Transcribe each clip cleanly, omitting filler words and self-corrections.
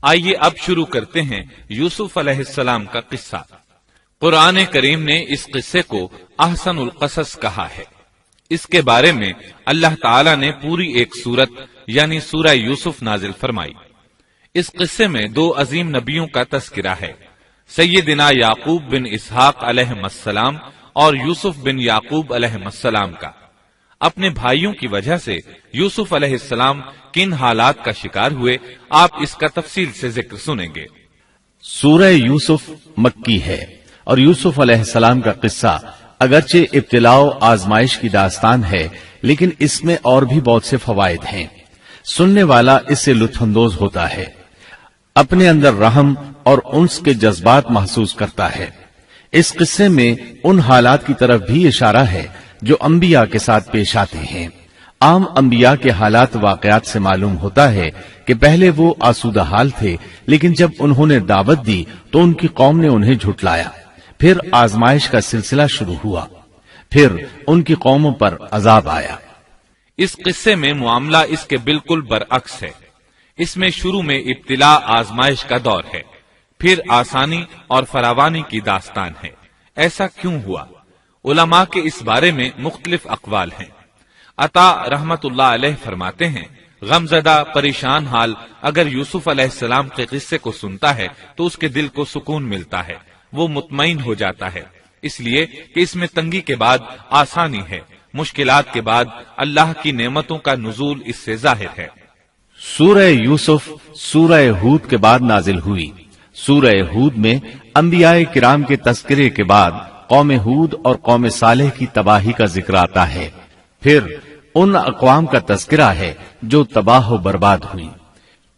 آئیے اب شروع کرتے ہیں یوسف علیہ السلام کا قصہ۔ قرآن کریم نے اس قصے کو احسن القصص کہا ہے۔ اس کے بارے میں اللہ تعالی نے پوری ایک سورت یعنی سورہ یوسف نازل فرمائی۔ اس قصے میں دو عظیم نبیوں کا تذکرہ ہے، سیدنا یعقوب بن اسحاق علیہ السلام اور یوسف بن یعقوب علیہ السلام کا۔ اپنے بھائیوں کی وجہ سے یوسف علیہ السلام کن حالات کا شکار ہوئے، آپ اس کا تفصیل سے ذکر سنیں گے۔ سورہ یوسف مکی ہے اور یوسف علیہ السلام کا قصہ اگرچہ ابتلاء و آزمائش کی داستان ہے، لیکن اس میں اور بھی بہت سے فوائد ہیں۔ سننے والا اس سے لطف اندوز ہوتا ہے، اپنے اندر رحم اور انس کے جذبات محسوس کرتا ہے۔ اس قصے میں ان حالات کی طرف بھی اشارہ ہے جو انبیاء کے ساتھ پیش آتے ہیں۔ عام انبیاء کے حالات واقعات سے معلوم ہوتا ہے کہ پہلے وہ آسودہ حال تھے، لیکن جب انہوں نے دعوت دی تو ان کی قوم نے انہیں جھٹلایا، پھر آزمائش کا سلسلہ شروع ہوا، پھر ان کی قوموں پر عذاب آیا۔ اس قصے میں معاملہ اس کے بالکل برعکس ہے۔ اس میں شروع میں ابتلاء آزمائش کا دور ہے، پھر آسانی اور فراوانی کی داستان ہے۔ ایسا کیوں ہوا؟ علماء کے اس بارے میں مختلف اقوال ہیں۔ عطا رحمت اللہ علیہ فرماتے ہیں، غمزدہ پریشان حال اگر یوسف علیہ السلام کے قصے کو سنتا ہے تو اس کے دل کو سکون ملتا ہے، وہ مطمئن ہو جاتا ہے، اس لیے کہ اس میں تنگی کے بعد آسانی ہے، مشکلات کے بعد اللہ کی نعمتوں کا نزول اس سے ظاہر ہے۔ سورہ یوسف سورہ ہود کے بعد نازل ہوئی۔ سورہ ہود میں انبیاء کرام کے تذکرے کے بعد قوم ہود اور قوم صالح کی تباہی کا ذکر آتا ہے، پھر ان اقوام کا تذکرہ ہے جو تباہ و برباد ہوئی۔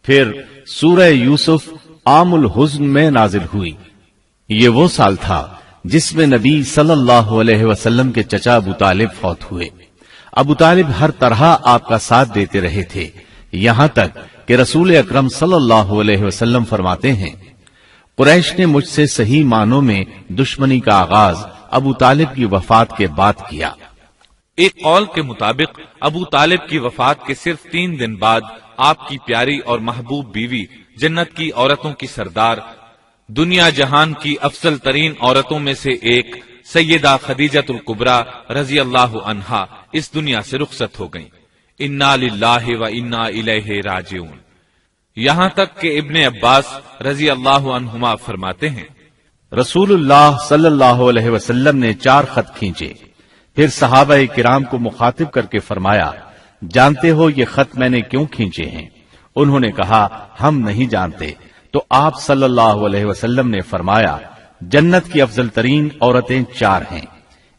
پھر سورہ یوسف عام الحزن میں نازل ہوئی۔ یہ وہ سال تھا جس میں نبی صلی اللہ علیہ وسلم کے چچا ابو طالب فوت ہوئے۔ ابو طالب ہر طرح آپ کا ساتھ دیتے رہے تھے، یہاں تک کہ رسول اکرم صلی اللہ علیہ وسلم فرماتے ہیں، قریش نے مجھ سے صحیح معنوں میں دشمنی کا آغاز ابو طالب کی وفات کے بعد کیا۔ ایک قول کے مطابق ابو طالب کی وفات کے صرف 3 دن بعد آپ کی پیاری اور محبوب بیوی، جنت کی عورتوں کی سردار، دنیا جہان کی افضل ترین عورتوں میں سے ایک سیدہ خدیجۃ الکبریٰ رضی اللہ عنہا اس دنیا سے رخصت ہو گئیں۔ انا للہ و انا الیہ راجعون۔ یہاں تک کہ ابن عباس رضی اللہ عنہما فرماتے ہیں، رسول اللہ صلی اللہ علیہ وسلم نے 4 خط کھینچے، پھر صحابہ کرام کو مخاطب کر کے فرمایا، جانتے ہو یہ خط میں نے کیوں کھینچے ہیں؟ انہوں نے کہا، ہم نہیں جانتے۔ تو آپ صلی اللہ علیہ وسلم نے فرمایا، جنت کی افضل ترین عورتیں 4 ہیں،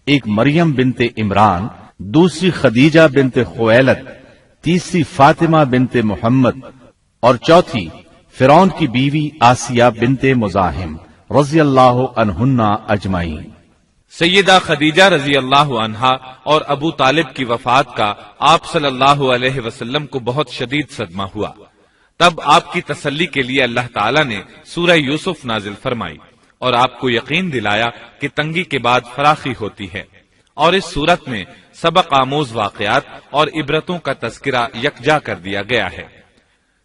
ایک مریم بنت عمران، دوسری خدیجہ بنت خویلد، تیسری فاطمہ بنت محمد اور چوتھی فرعون کی بیوی آسیہ بنت مزاحم رضی اللہ عنہن اجمعین۔ سیدہ خدیجہ رضی اللہ عنہا اور ابو طالب کی وفات کا آپ صلی اللہ علیہ وسلم کو بہت شدید صدمہ ہوا۔ تب آپ کی تسلی کے لیے اللہ تعالیٰ نے سورہ یوسف نازل فرمائی اور آپ کو یقین دلایا کہ تنگی کے بعد فراخی ہوتی ہے، اور اس صورت میں سبق آموز واقعات اور عبرتوں کا تذکرہ یکجا کر دیا گیا ہے،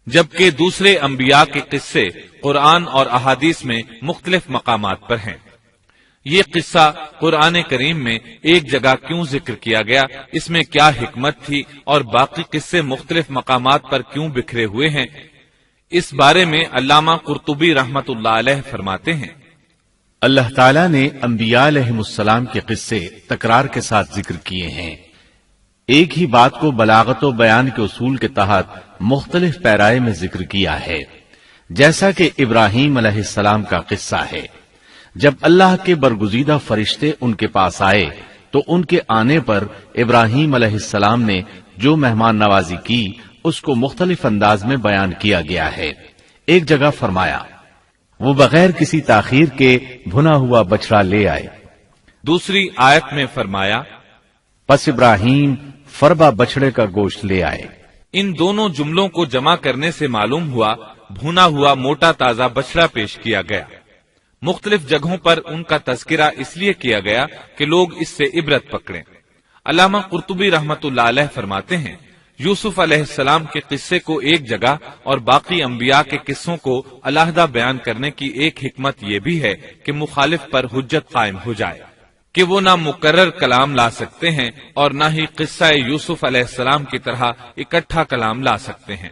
جبکہ دوسرے انبیاء کے قصے قرآن اور احادیث میں مختلف مقامات پر ہیں۔ یہ قصہ قرآن کریم میں ایک جگہ کیوں ذکر کیا گیا، اس میں کیا حکمت تھی، اور باقی قصے مختلف مقامات پر کیوں بکھرے ہوئے ہیں، اس بارے میں علامہ قرطبی رحمت اللہ علیہ فرماتے ہیں، اللہ تعالیٰ نے انبیاء علیہ السلام کے قصے تکرار کے ساتھ ذکر کیے ہیں، ایک ہی بات کو بلاغت و بیان کے اصول کے تحت مختلف پیرائے میں ذکر کیا ہے، جیسا کہ ابراہیم علیہ السلام کا قصہ ہے۔ جب اللہ کے برگزیدہ فرشتے ان کے پاس آئے تو ان کے آنے پر ابراہیم علیہ السلام نے جو مہمان نوازی کی اس کو مختلف انداز میں بیان کیا گیا ہے۔ ایک جگہ فرمایا، وہ بغیر کسی تاخیر کے بھنا ہوا بچڑا لے آئے۔ دوسری آیت میں فرمایا، پس ابراہیم فربا بچڑے کا گوشت لے آئے۔ ان دونوں جملوں کو جمع کرنے سے معلوم ہوا بھنا ہوا موٹا تازہ بچڑا پیش کیا گیا۔ مختلف جگہوں پر ان کا تذکرہ اس لیے کیا گیا کہ لوگ اس سے عبرت پکڑیں۔ علامہ قرطبی رحمت اللہ علیہ فرماتے ہیں، یوسف علیہ السلام کے قصے کو ایک جگہ اور باقی انبیاء کے قصوں کو علیحدہ بیان کرنے کی ایک حکمت یہ بھی ہے کہ مخالف پر حجت قائم ہو جائے کہ وہ نہ مکرر کلام لا سکتے ہیں اور نہ ہی قصہ یوسف علیہ السلام کی طرح اکٹھا کلام لا سکتے ہیں۔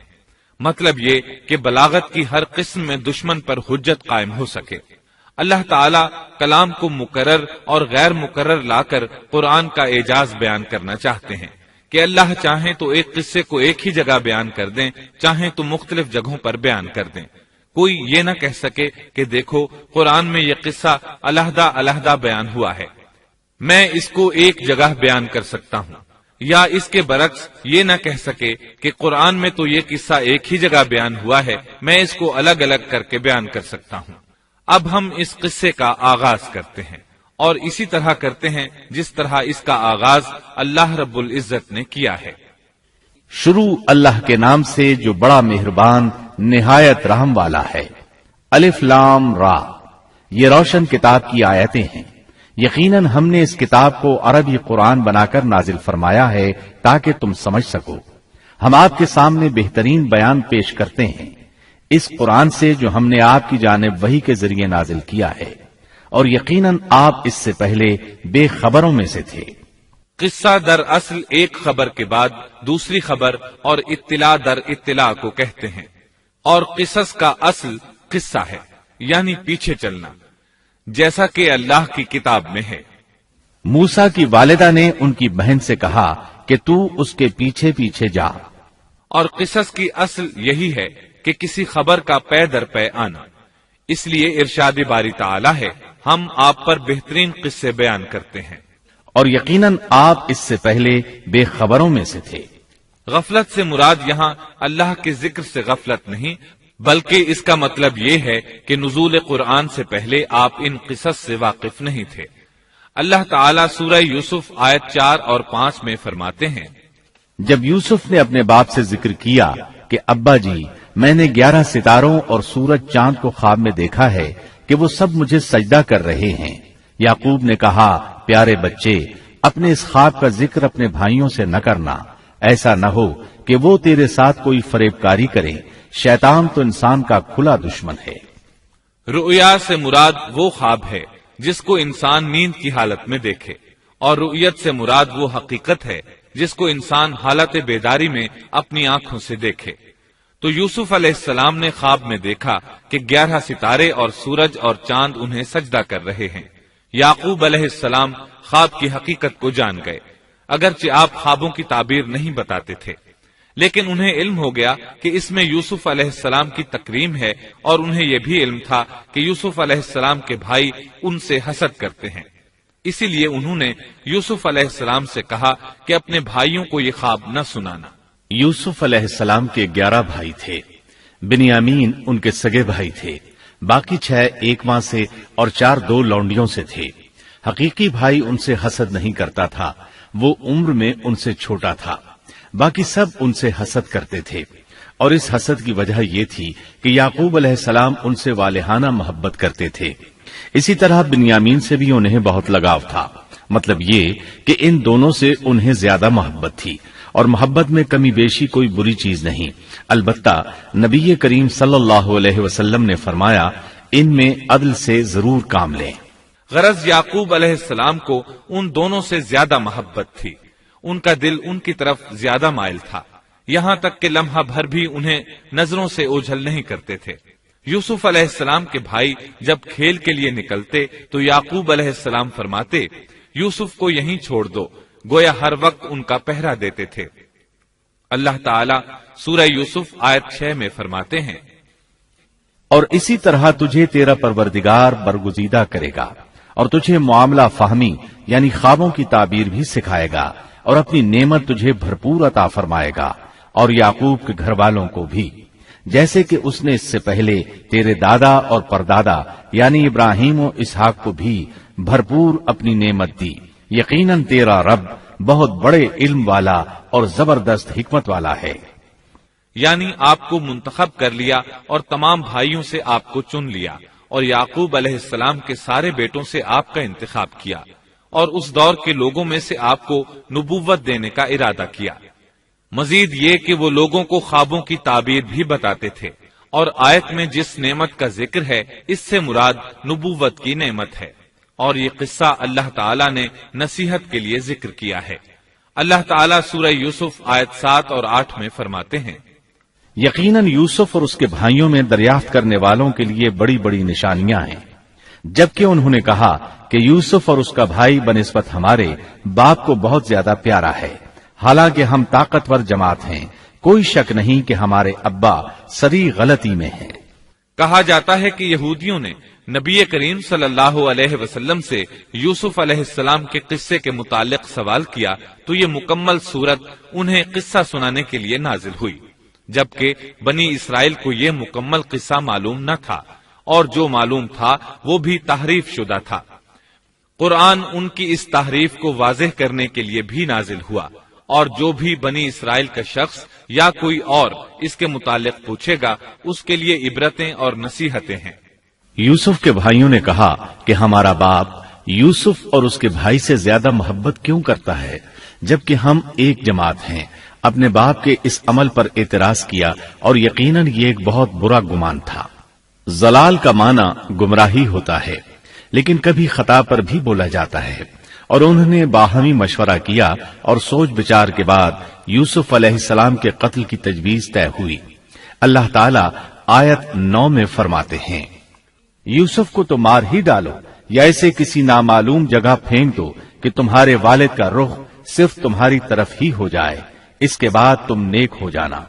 مطلب یہ کہ بلاغت کی ہر قسم میں دشمن پر حجت قائم ہو سکے۔ اللہ تعالی کلام کو مکرر اور غیر مکرر لا کر قرآن کا اعجاز بیان کرنا چاہتے ہیں کہ اللہ چاہیں تو ایک قصے کو ایک ہی جگہ بیان کر دیں، چاہیں تو مختلف جگہوں پر بیان کر دیں۔ کوئی یہ نہ کہہ سکے کہ دیکھو قرآن میں یہ قصہ علیحدہ علیحدہ بیان ہوا ہے، میں اس کو ایک جگہ بیان کر سکتا ہوں، یا اس کے برعکس یہ نہ کہہ سکے کہ قرآن میں تو یہ قصہ ایک ہی جگہ بیان ہوا ہے، میں اس کو الگ الگ کر کے بیان کر سکتا ہوں۔ اب ہم اس قصے کا آغاز کرتے ہیں اور اسی طرح کرتے ہیں جس طرح اس کا آغاز اللہ رب العزت نے کیا ہے۔ شروع اللہ کے نام سے جو بڑا مہربان نہایت رحم والا ہے۔ الف لام را، یہ روشن کتاب کی آیتیں ہیں۔ یقیناً ہم نے اس کتاب کو عربی قرآن بنا کر نازل فرمایا ہے تاکہ تم سمجھ سکو۔ ہم آپ کے سامنے بہترین بیان پیش کرتے ہیں اس قرآن سے جو ہم نے آپ کی جانب وحی کے ذریعے نازل کیا ہے، اور یقیناً آپ اس سے پہلے بے خبروں میں سے تھے۔ قصہ در اصل ایک خبر کے بعد دوسری خبر اور اطلاع در اطلاع کو کہتے ہیں، اور قصص کا اصل قصہ ہے یعنی پیچھے چلنا، جیسا کہ اللہ کی کتاب میں ہے۔ موسیٰ کی والدہ نے ان کی بہن سے کہا کہ تو اس کے پیچھے پیچھے جا، اور قصص کی اصل یہی ہے کہ کسی خبر کا پے در پے آنا۔ اس لیے ارشاد باری تعالی ہے، ہم آپ پر بہترین قصے بیان کرتے ہیں۔ اور یقیناً آپ اس سے پہلے بے خبروں میں سے تھے۔ غفلت سے مراد یہاں اللہ کے ذکر سے غفلت نہیں، بلکہ اس کا مطلب یہ ہے کہ نزول قرآن سے پہلے آپ ان قصص سے واقف نہیں تھے۔ اللہ تعالیٰ سورہ یوسف آیت 4 اور 5 میں فرماتے ہیں، جب یوسف نے اپنے باپ سے ذکر کیا کہ ابا جی، میں نے 11 ستاروں اور سورج چاند کو خواب میں دیکھا ہے کہ وہ سب مجھے سجدہ کر رہے ہیں، یعقوب نے کہا، پیارے بچے، اپنے اس خواب کا ذکر اپنے بھائیوں سے نہ کرنا، ایسا نہ ہو کہ وہ تیرے ساتھ کوئی فریب کاری کرے، شیطان تو انسان کا کھلا دشمن ہے۔ رؤیا سے مراد وہ خواب ہے جس کو انسان نیند کی حالت میں دیکھے، اور رؤیت سے مراد وہ حقیقت ہے جس کو انسان حالت بیداری میں اپنی آنکھوں سے دیکھے۔ تو یوسف علیہ السلام نے خواب میں دیکھا کہ 11 ستارے اور سورج اور چاند انہیں سجدہ کر رہے ہیں۔ یعقوب علیہ السلام خواب کی حقیقت کو جان گئے، اگرچہ آپ خوابوں کی تعبیر نہیں بتاتے تھے، لیکن انہیں علم ہو گیا کہ اس میں یوسف علیہ السلام کی تکریم ہے، اور انہیں یہ بھی علم تھا کہ یوسف علیہ السلام کے بھائی ان سے حسد کرتے ہیں۔ اسی لیے انہوں نے یوسف علیہ السلام سے کہا کہ اپنے بھائیوں کو یہ خواب نہ سنانا۔ یوسف علیہ السلام کے 11 بھائی تھے، بنیامین ان کے سگے بھائی تھے، باقی 6 ایک ماں سے اور 4 2 لونڈیوں سے تھے۔ حقیقی بھائی ان سے حسد نہیں کرتا تھا، وہ عمر میں ان سے چھوٹا تھا، باقی سب ان سے حسد کرتے تھے، اور اس حسد کی وجہ یہ تھی کہ یعقوب علیہ السلام ان سے والہانہ محبت کرتے تھے۔ اسی طرح بنیامین سے بھی انہیں بہت لگاؤ تھا، مطلب یہ کہ ان دونوں سے انہیں زیادہ محبت تھی، اور محبت میں کمی بیشی کوئی بری چیز نہیں، البتہ نبی کریم صلی اللہ علیہ وسلم نے فرمایا، ان میں عدل سے ضرور کام لیں۔ غرض یعقوب علیہ السلام کو ان دونوں سے زیادہ محبت تھی، ان کا دل ان کی طرف زیادہ مائل تھا، یہاں تک کہ لمحہ بھر بھی انہیں نظروں سے اوجھل نہیں کرتے تھے۔ یوسف علیہ السلام کے بھائی جب کھیل کے لیے نکلتے تو یعقوب علیہ السلام فرماتے، یوسف کو یہیں چھوڑ دو، گویا ہر وقت ان کا پہرا دیتے تھے۔ اللہ تعالیٰ سورہ یوسف آیت 6 میں فرماتے ہیں، اور اسی طرح تجھے تیرا پروردگار برگزیدہ کرے گا، اور تجھے معاملہ فہمی یعنی خوابوں کی تعبیر بھی سکھائے گا، اور اپنی نعمت تجھے بھرپور عطا فرمائے گا، اور یعقوب کے گھر والوں کو بھی، جیسے کہ اس نے اس سے پہلے تیرے دادا اور پردادا یعنی ابراہیم و اسحاق کو بھی بھرپور اپنی نعمت دی۔ یقیناً تیرا رب بہت بڑے علم والا اور زبردست حکمت والا ہے۔ یعنی آپ کو منتخب کر لیا اور تمام بھائیوں سے آپ کو چن لیا، اور یعقوب علیہ السلام کے سارے بیٹوں سے آپ کا انتخاب کیا، اور اس دور کے لوگوں میں سے آپ کو نبوت دینے کا ارادہ کیا۔ مزید یہ کہ وہ لوگوں کو خوابوں کی تعبیر بھی بتاتے تھے، اور آیت میں جس نعمت کا ذکر ہے اس سے مراد نبوت کی نعمت ہے، اور یہ قصہ اللہ تعالیٰ نے نصیحت کے لیے ذکر کیا ہے۔ اللہ تعالیٰ سورہ یوسف آیت 7 اور 8 میں فرماتے ہیں، یقیناً یوسف اور اس کے بھائیوں میں دریافت کرنے والوں کے لیے بڑی بڑی نشانیاں ہیں، جبکہ انہوں نے کہا کہ یوسف اور اس کا بھائی بنسبت ہمارے باپ کو بہت زیادہ پیارا ہے، حالانکہ ہم طاقتور جماعت ہیں، کوئی شک نہیں کہ ہمارے ابا سری غلطی میں ہیں۔ کہا جاتا ہے کہ یہودیوں نے نبی کریم صلی اللہ علیہ وسلم سے یوسف علیہ السلام کے قصے کے متعلق سوال کیا تو یہ مکمل صورت انہیں قصہ سنانے کے لیے نازل ہوئی، جبکہ بنی اسرائیل کو یہ مکمل قصہ معلوم نہ تھا، اور جو معلوم تھا وہ بھی تحریف شدہ تھا۔ قرآن ان کی اس تحریف کو واضح کرنے کے لیے بھی نازل ہوا، اور جو بھی بنی اسرائیل کا شخص یا کوئی اور اس کے متعلق پوچھے گا اس کے لیے عبرتیں اور نصیحتیں ہیں۔ یوسف کے بھائیوں نے کہا کہ ہمارا باپ یوسف اور اس کے بھائی سے زیادہ محبت کیوں کرتا ہے، جبکہ ہم ایک جماعت ہیں۔ اپنے باپ کے اس عمل پر اعتراض کیا، اور یقیناً یہ ایک بہت برا گمان تھا۔ ضلال کا معنی گمراہی ہوتا ہے، لیکن کبھی خطا پر بھی بولا جاتا ہے، اور انہوں نے باہمی مشورہ کیا اور سوچ بچار کے بعد یوسف علیہ السلام کے قتل کی تجویز طے ہوئی۔ اللہ تعالیٰ آیت 9 میں فرماتے ہیں، یوسف کو تو مار ہی ڈالو یا اسے کسی نامعلوم جگہ پھینک دو کہ تمہارے والد کا رخ صرف تمہاری طرف ہی ہو جائے، اس کے بعد تم نیک ہو جانا۔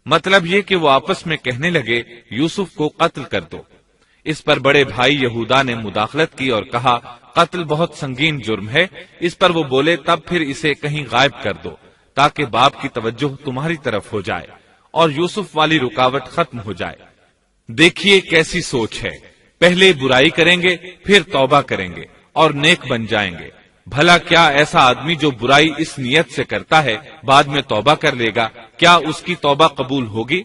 مطلب یہ کہ وہ آپس میں کہنے لگے یوسف کو قتل کر دو۔ اس پر بڑے بھائی یہودا نے مداخلت کی اور کہا قتل بہت سنگین جرم ہے، اس پر وہ بولے تب پھر اسے کہیں غائب کر دو تاکہ باپ کی توجہ تمہاری طرف ہو جائے اور یوسف والی رکاوٹ ختم ہو جائے۔ دیکھیے کیسی سوچ ہے، پہلے برائی کریں گے پھر توبہ کریں گے اور نیک بن جائیں گے۔ بھلا کیا ایسا آدمی جو برائی اس نیت سے کرتا ہے بعد میں توبہ کر لے گا، کیا اس کی توبہ قبول ہوگی؟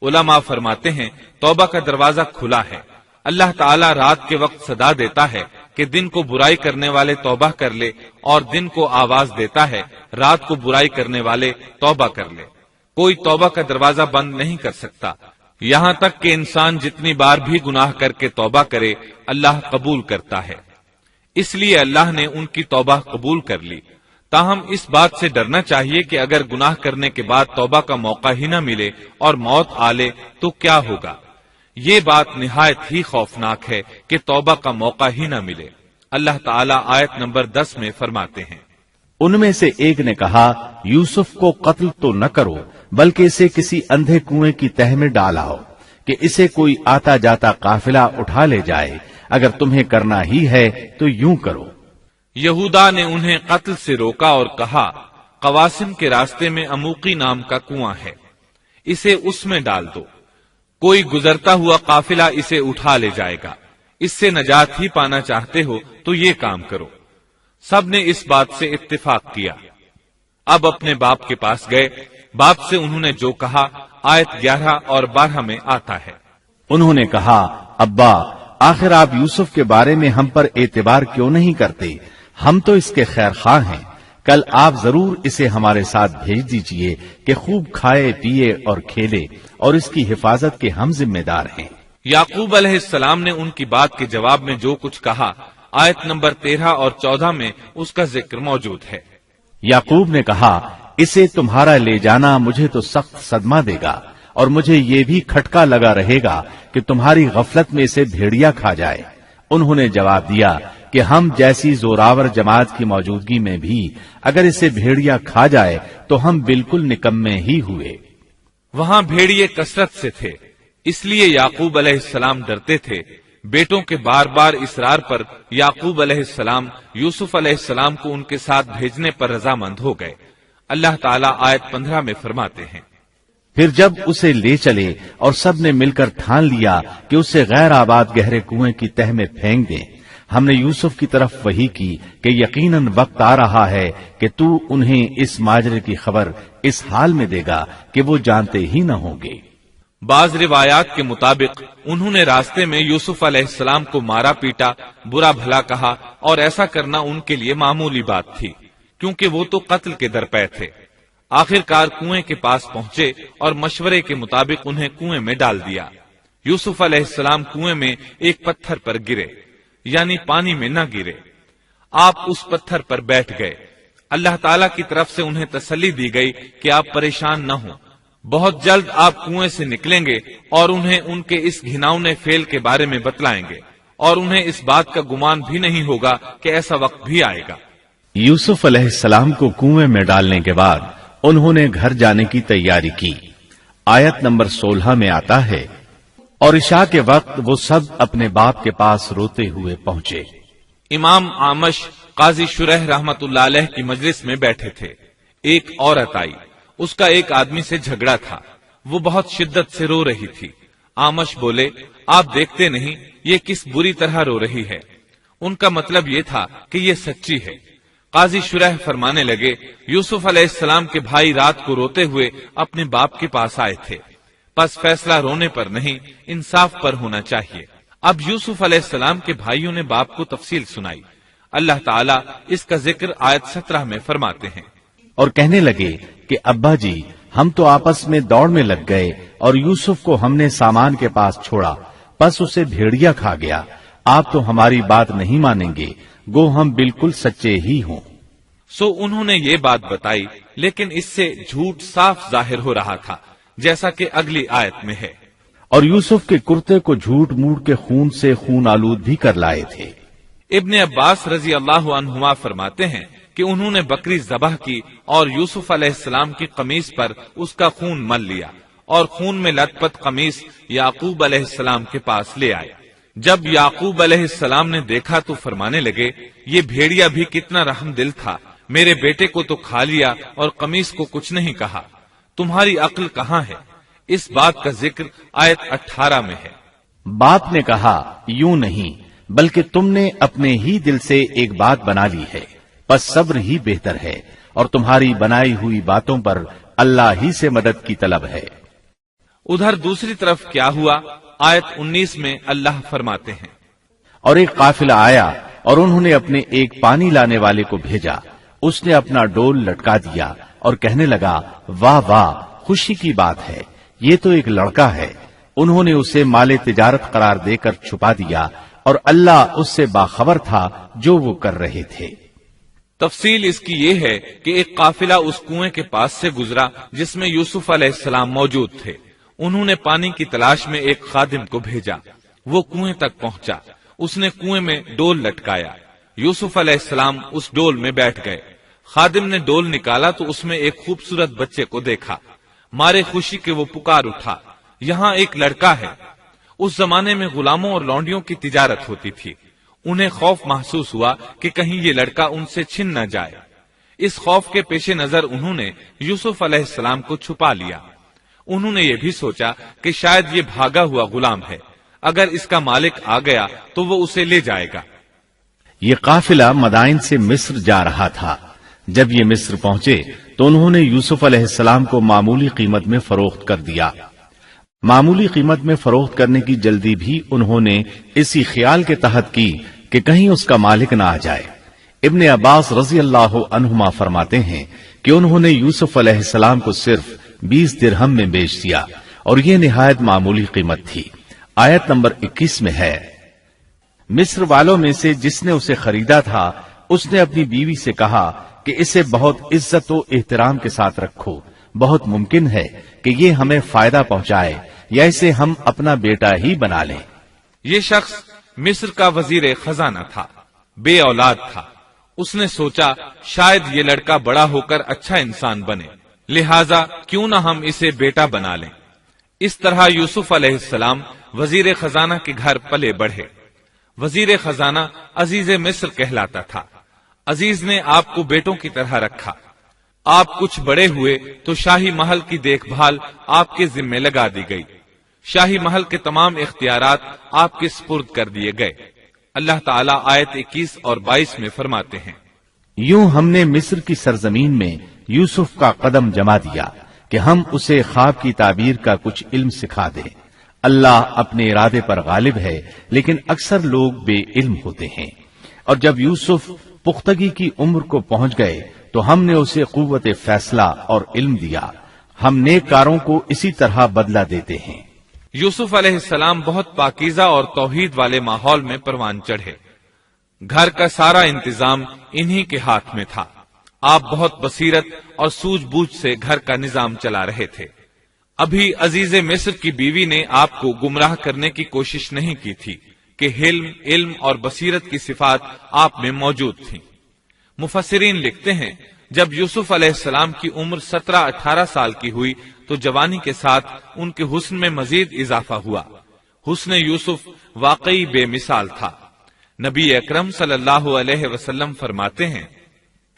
علماء فرماتے ہیں توبہ کا دروازہ کھلا ہے۔ اللہ تعالیٰ رات کے وقت صدا دیتا ہے کہ دن کو برائی کرنے والے توبہ کر لے، اور دن کو آواز دیتا ہے رات کو برائی کرنے والے توبہ کر لے۔ کوئی توبہ کا دروازہ بند نہیں کر سکتا، یہاں تک کہ انسان جتنی بار بھی گناہ کر کے توبہ کرے اللہ قبول کرتا ہے۔ اس لیے اللہ نے ان کی توبہ قبول کر لی۔ تاہم اس بات سے ڈرنا چاہیے کہ اگر گناہ کرنے کے بعد توبہ کا موقع ہی نہ ملے اور موت آ لے تو کیا ہوگا؟ یہ بات نہایت ہی خوفناک ہے کہ توبہ کا موقع ہی نہ ملے۔ اللہ تعالیٰ آیت نمبر 10 میں فرماتے ہیں، ان میں سے ایک نے کہا یوسف کو قتل تو نہ کرو بلکہ اسے کسی اندھے کنویں کی تہ میں ڈالاؤ کہ اسے کوئی آتا جاتا قافلہ اٹھا لے جائے، اگر تمہیں کرنا ہی ہے تو یوں کرو۔ یہودا نے انہیں قتل سے روکا اور کہا قواسم کے راستے میں اموقی نام کا کنواں ہے، اسے اس میں ڈال دو، کوئی گزرتا ہوا قافلہ اسے اٹھا لے جائے گا، اس سے نجات ہی پانا چاہتے ہو تو یہ کام کرو۔ سب نے اس بات سے اتفاق کیا۔ اب اپنے باپ کے پاس گئے، باپ سے انہوں نے جو کہا آیت 11 اور 12 میں آتا ہے، انہوں نے کہا ابا آخر آپ یوسف کے بارے میں ہم پر اعتبار کیوں نہیں کرتے؟ ہم تو اس کے خیر خواہ ہیں، کل آپ ضرور اسے ہمارے ساتھ بھیج دیجئے کہ خوب کھائے پیے اور کھیلے، اور اس کی حفاظت کے ہم ذمہ دار ہیں۔ یعقوب علیہ السلام نے ان کی بات کے جواب میں جو کچھ کہا آیت نمبر 13 اور 14 میں اس کا ذکر موجود ہے۔ یعقوب نے کہا اسے تمہارا لے جانا مجھے تو سخت صدمہ دے گا، اور مجھے یہ بھی کھٹکا لگا رہے گا کہ تمہاری غفلت میں اسے بھیڑیا کھا جائے۔ انہوں نے جواب دیا کہ ہم جیسی زوراور جماعت کی موجودگی میں بھی اگر اسے بھیڑیا کھا جائے تو ہم بالکل نکمے ہی ہوئے۔ وہاں بھیڑیے کثرت سے تھے، اس لیے یعقوب علیہ السلام ڈرتے تھے۔ بیٹوں کے بار بار اصرار پر یعقوب علیہ السلام یوسف علیہ السلام کو ان کے ساتھ بھیجنے پر رضامند ہو گئے۔ اللہ تعالیٰ آیت 15 میں فرماتے ہیں، پھر جب اسے لے چلے اور سب نے مل کر ٹھان لیا کہ اسے غیر آباد گہرے کنویں کی تہ میں پھینک دیں، ہم نے یوسف کی طرف وحی کی کہ یقیناً وقت آ رہا ہے کہ تو انہیں اس ماجرے کی خبر اس حال میں دے گا کہ وہ جانتے ہی نہ ہوں گے۔ بعض روایات کے مطابق انہوں نے راستے میں یوسف علیہ السلام کو مارا پیٹا، برا بھلا کہا، اور ایسا کرنا ان کے لیے معمولی بات تھی کیونکہ وہ تو قتل کے درپے تھے۔ آخر کار کنویں کے پاس پہنچے اور مشورے کے مطابق انہیں کنویں میں ڈال دیا۔ یوسف علیہ السلام کنویں میں ایک پتھر پر گرے، یعنی پانی میں نہ گرے، آپ اس پتھر پر بیٹھ گئے۔ اللہ تعالیٰ کی طرف سے انہیں تسلی دی گئی کہ آپ پریشان نہ ہوں، بہت جلد آپ کنویں سے نکلیں گے اور انہیں ان کے اس گھناؤنے فعل کے بارے میں بتلائیں گے، اور انہیں اس بات کا گمان بھی نہیں ہوگا کہ ایسا وقت بھی آئے گا۔ یوسف علیہ السلام کو کنویں میں ڈالنے کے بعد انہوں نے گھر جانے کی تیاری کی۔ آیت نمبر 16 میں آتا ہے، اور عشاء کے وقت وہ سب اپنے باپ کے پاس روتے ہوئے پہنچے۔ امام عامش قاضی شرح رحمت اللہ علیہ کی مجلس میں بیٹھے تھے۔ ایک عورت آئی، اس کا ایک آدمی سے جھگڑا تھا، وہ بہت شدت سے رو رہی تھی۔ عامش بولے، آپ دیکھتے نہیں یہ کس بری طرح رو رہی ہے؟ ان کا مطلب یہ تھا کہ یہ سچی ہے۔ قاضی شرح فرمانے لگے، یوسف علیہ السلام کے بھائی رات کو روتے ہوئے اپنے باپ کے پاس آئے تھے، پس فیصلہ رونے پر نہیں انصاف پر ہونا چاہیے۔ اب یوسف علیہ السلام کے بھائیوں نے باپ کو تفصیل سنائی۔ اللہ تعالیٰ اس کا ذکر آیت 17 میں فرماتے ہیں، اور کہنے لگے کہ ابا جی، ہم تو آپس میں دوڑ میں لگ گئے اور یوسف کو ہم نے سامان کے پاس چھوڑا، پس اسے بھیڑیا کھا گیا۔ آپ تو ہماری بات نہیں مانیں گے، گو ہم بالکل سچے ہی ہوں۔ سو انہوں نے یہ بات بتائی، لیکن اس سے جھوٹ صاف ظاہر ہو رہا تھا، جیسا کہ اگلی آیت میں ہے۔ اور یوسف کے کرتے کو جھوٹ موڑ کے خون سے خون آلود بھی کر لائے تھے۔ ابن عباس رضی اللہ عنہما فرماتے ہیں کہ انہوں نے بکری ذبح کی اور یوسف علیہ السلام کی قمیص پر اس کا خون مل لیا، اور خون میں لت پت قمیص یعقوب علیہ السلام کے پاس لے آئے۔ جب یعقوب علیہ السلام نے دیکھا تو فرمانے لگے، یہ بھیڑیا بھی کتنا رحم دل تھا، میرے بیٹے کو تو کھا لیا اور قمیص کو کچھ نہیں کہا، تمہاری عقل کہاں ہے؟ اس بات کا ذکر آیت 18 میں ہے۔ باپ نے کہا، یوں نہیں، بلکہ تم نے اپنے ہی دل سے ایک بات بنا لی ہے، بس صبر ہی بہتر ہے، اور تمہاری بنائی ہوئی باتوں پر اللہ ہی سے مدد کی طلب ہے۔ ادھر دوسری طرف کیا ہوا؟ آیت 19 میں اللہ فرماتے ہیں، اور ایک قافلہ آیا اور انہوں نے اپنے ایک پانی لانے والے کو بھیجا، اس نے اپنا ڈول لٹکا دیا اور کہنے لگا، واہ واہ، خوشی کی بات ہے، یہ تو ایک لڑکا ہے۔ انہوں نے اسے مال تجارت قرار دے کر چھپا دیا، اور اللہ اس سے باخبر تھا جو وہ کر رہے تھے۔ تفصیل اس کی یہ ہے کہ ایک قافلہ اس کنویں کے پاس سے گزرا جس میں یوسف علیہ السلام موجود تھے۔ انہوں نے پانی کی تلاش میں ایک خادم کو بھیجا، وہ کنویں تک پہنچا، اس نے کنویں میں ڈول لٹکایا، یوسف علیہ السلام اس ڈول میں بیٹھ گئے۔ خادم نے ڈول نکالا تو اس میں ایک خوبصورت بچے کو دیکھا، مارے خوشی کے وہ پکار اٹھا، یہاں ایک لڑکا ہے۔ اس زمانے میں غلاموں اور لونڈیوں کی تجارت ہوتی تھی، انہیں خوف محسوس ہوا کہ کہیں یہ لڑکا ان سے چھن نہ جائے۔ اس خوف کے پیش نظر انہوں نے یوسف علیہ السلام کو چھپا لیا۔ انہوں نے یہ بھی سوچا کہ شاید یہ بھاگا ہوا غلام ہے، اگر اس کا مالک آ گیا تو وہ اسے لے جائے گا۔ یہ قافلہ مدائن سے مصر جا رہا تھا۔ جب یہ مصر پہنچے تو انہوں نے یوسف علیہ السلام کو معمولی قیمت میں فروخت کر دیا۔ معمولی قیمت میں فروخت کرنے کی جلدی بھی انہوں نے اسی خیال کے تحت کی کہ کہیں اس کا مالک نہ آ جائے۔ ابن عباس رضی اللہ عنہما فرماتے ہیں کہ انہوں نے یوسف علیہ السلام کو صرف 20 درہم میں بیچ دیا، اور یہ نہایت معمولی قیمت تھی۔ آیت نمبر 21 میں ہے، مصر والوں میں سے جس نے اسے خریدا تھا اس نے اپنی بیوی سے کہا کہ اسے بہت عزت و احترام کے ساتھ رکھو، بہت ممکن ہے کہ یہ ہمیں فائدہ پہنچائے یا اسے ہم اپنا بیٹا ہی بنا لیں۔ یہ شخص مصر کا وزیر خزانہ تھا، بے اولاد تھا۔ اس نے سوچا شاید یہ لڑکا بڑا ہو کر اچھا انسان بنے، لہذا کیوں نہ ہم اسے بیٹا بنا لیں۔ اس طرح یوسف علیہ السلام وزیر خزانہ کے گھر پلے بڑھے۔ وزیر خزانہ عزیز مصر کہلاتا تھا۔ عزیز نے آپ کو بیٹوں کی طرح رکھا۔ آپ کچھ بڑے ہوئے تو شاہی محل کی دیکھ بھال آپ کے ذمے لگا دی گئی، شاہی محل کے تمام اختیارات آپ کے سپرد کر دیے گئے۔ اللہ تعالیٰ آیت 21 اور 22 میں فرماتے ہیں، یوں ہم نے مصر کی سرزمین میں یوسف کا قدم جما دیا کہ ہم اسے خواب کی تعبیر کا کچھ علم سکھا دیں۔ اللہ اپنے ارادے پر غالب ہے، لیکن اکثر لوگ بے علم ہوتے ہیں۔ اور جب یوسف پختگی کی عمر کو پہنچ گئے تو ہم نے اسے قوت فیصلہ اور علم دیا. ہم نیک کاروں کو اسی طرح بدلہ دیتے ہیں. یوسف علیہ السلام بہت پاکیزہ اور توحید والے ماحول میں پروان چڑھے. گھر کا سارا انتظام انہی کے ہاتھ میں تھا. آپ بہت بصیرت اور سوجھ بوجھ سے گھر کا نظام چلا رہے تھے. ابھی عزیز مصر کی بیوی نے آپ کو گمراہ کرنے کی کوشش نہیں کی تھی کہ حلم، علم اور بصیرت کی صفات آپ میں موجود تھیں. مفسرین لکھتے ہیں جب یوسف علیہ السلام کی عمر 17-18 سال کی ہوئی تو جوانی کے ساتھ ان کے حسن میں مزید اضافہ ہوا. حسن یوسف واقعی بے مثال تھا. نبی اکرم صلی اللہ علیہ وسلم فرماتے ہیں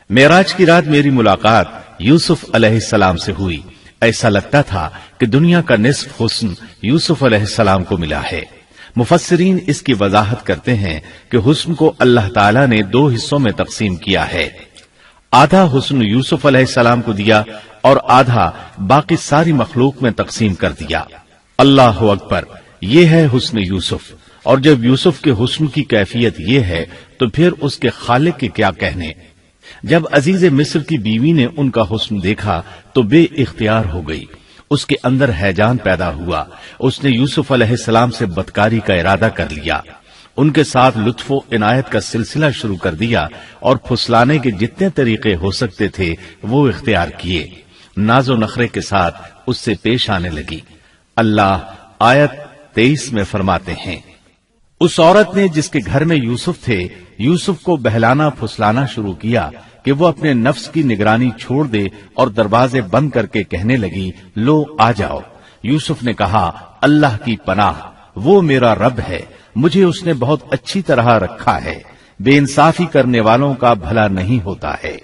معراج کی رات میری ملاقات یوسف علیہ السلام سے ہوئی. ایسا لگتا تھا کہ دنیا کا نصف حسن یوسف علیہ السلام کو ملا ہے. مفسرین اس کی وضاحت کرتے ہیں کہ حسن کو اللہ تعالیٰ نے 2 حصوں میں تقسیم کیا ہے. آدھا حسن یوسف علیہ السلام کو دیا اور آدھا باقی ساری مخلوق میں تقسیم کر دیا. اللہ اکبر، یہ ہے حسن یوسف. اور جب یوسف کے حسن کی کیفیت یہ ہے تو پھر اس کے خالق کے کیا کہنے. جب عزیز مصر کی بیوی نے ان کا حسن دیکھا تو بے اختیار ہو گئی. اس کے اندر ہیجان پیدا ہوا. اس نے یوسف علیہ السلام سے بدکاری کا ارادہ کر لیا. ان کے ساتھ لطف و عنایت کا سلسلہ شروع کر دیا اور پھسلانے کے جتنے طریقے ہو سکتے تھے وہ اختیار کیے. ناز و نخرے کے ساتھ اس سے پیش آنے لگی. اللہ آیت 23 میں فرماتے ہیں اس عورت نے جس کے گھر میں یوسف تھے یوسف کو بہلانا پھسلانا شروع کیا کہ وہ اپنے نفس کی نگرانی چھوڑ دے اور دروازے بند کر کے کہنے لگی لو آ جاؤ. یوسف نے کہا اللہ کی پناہ، وہ میرا رب ہے، مجھے اس نے بہت اچھی طرح رکھا ہے. بے انصافی کرنے والوں کا بھلا نہیں ہوتا ہے.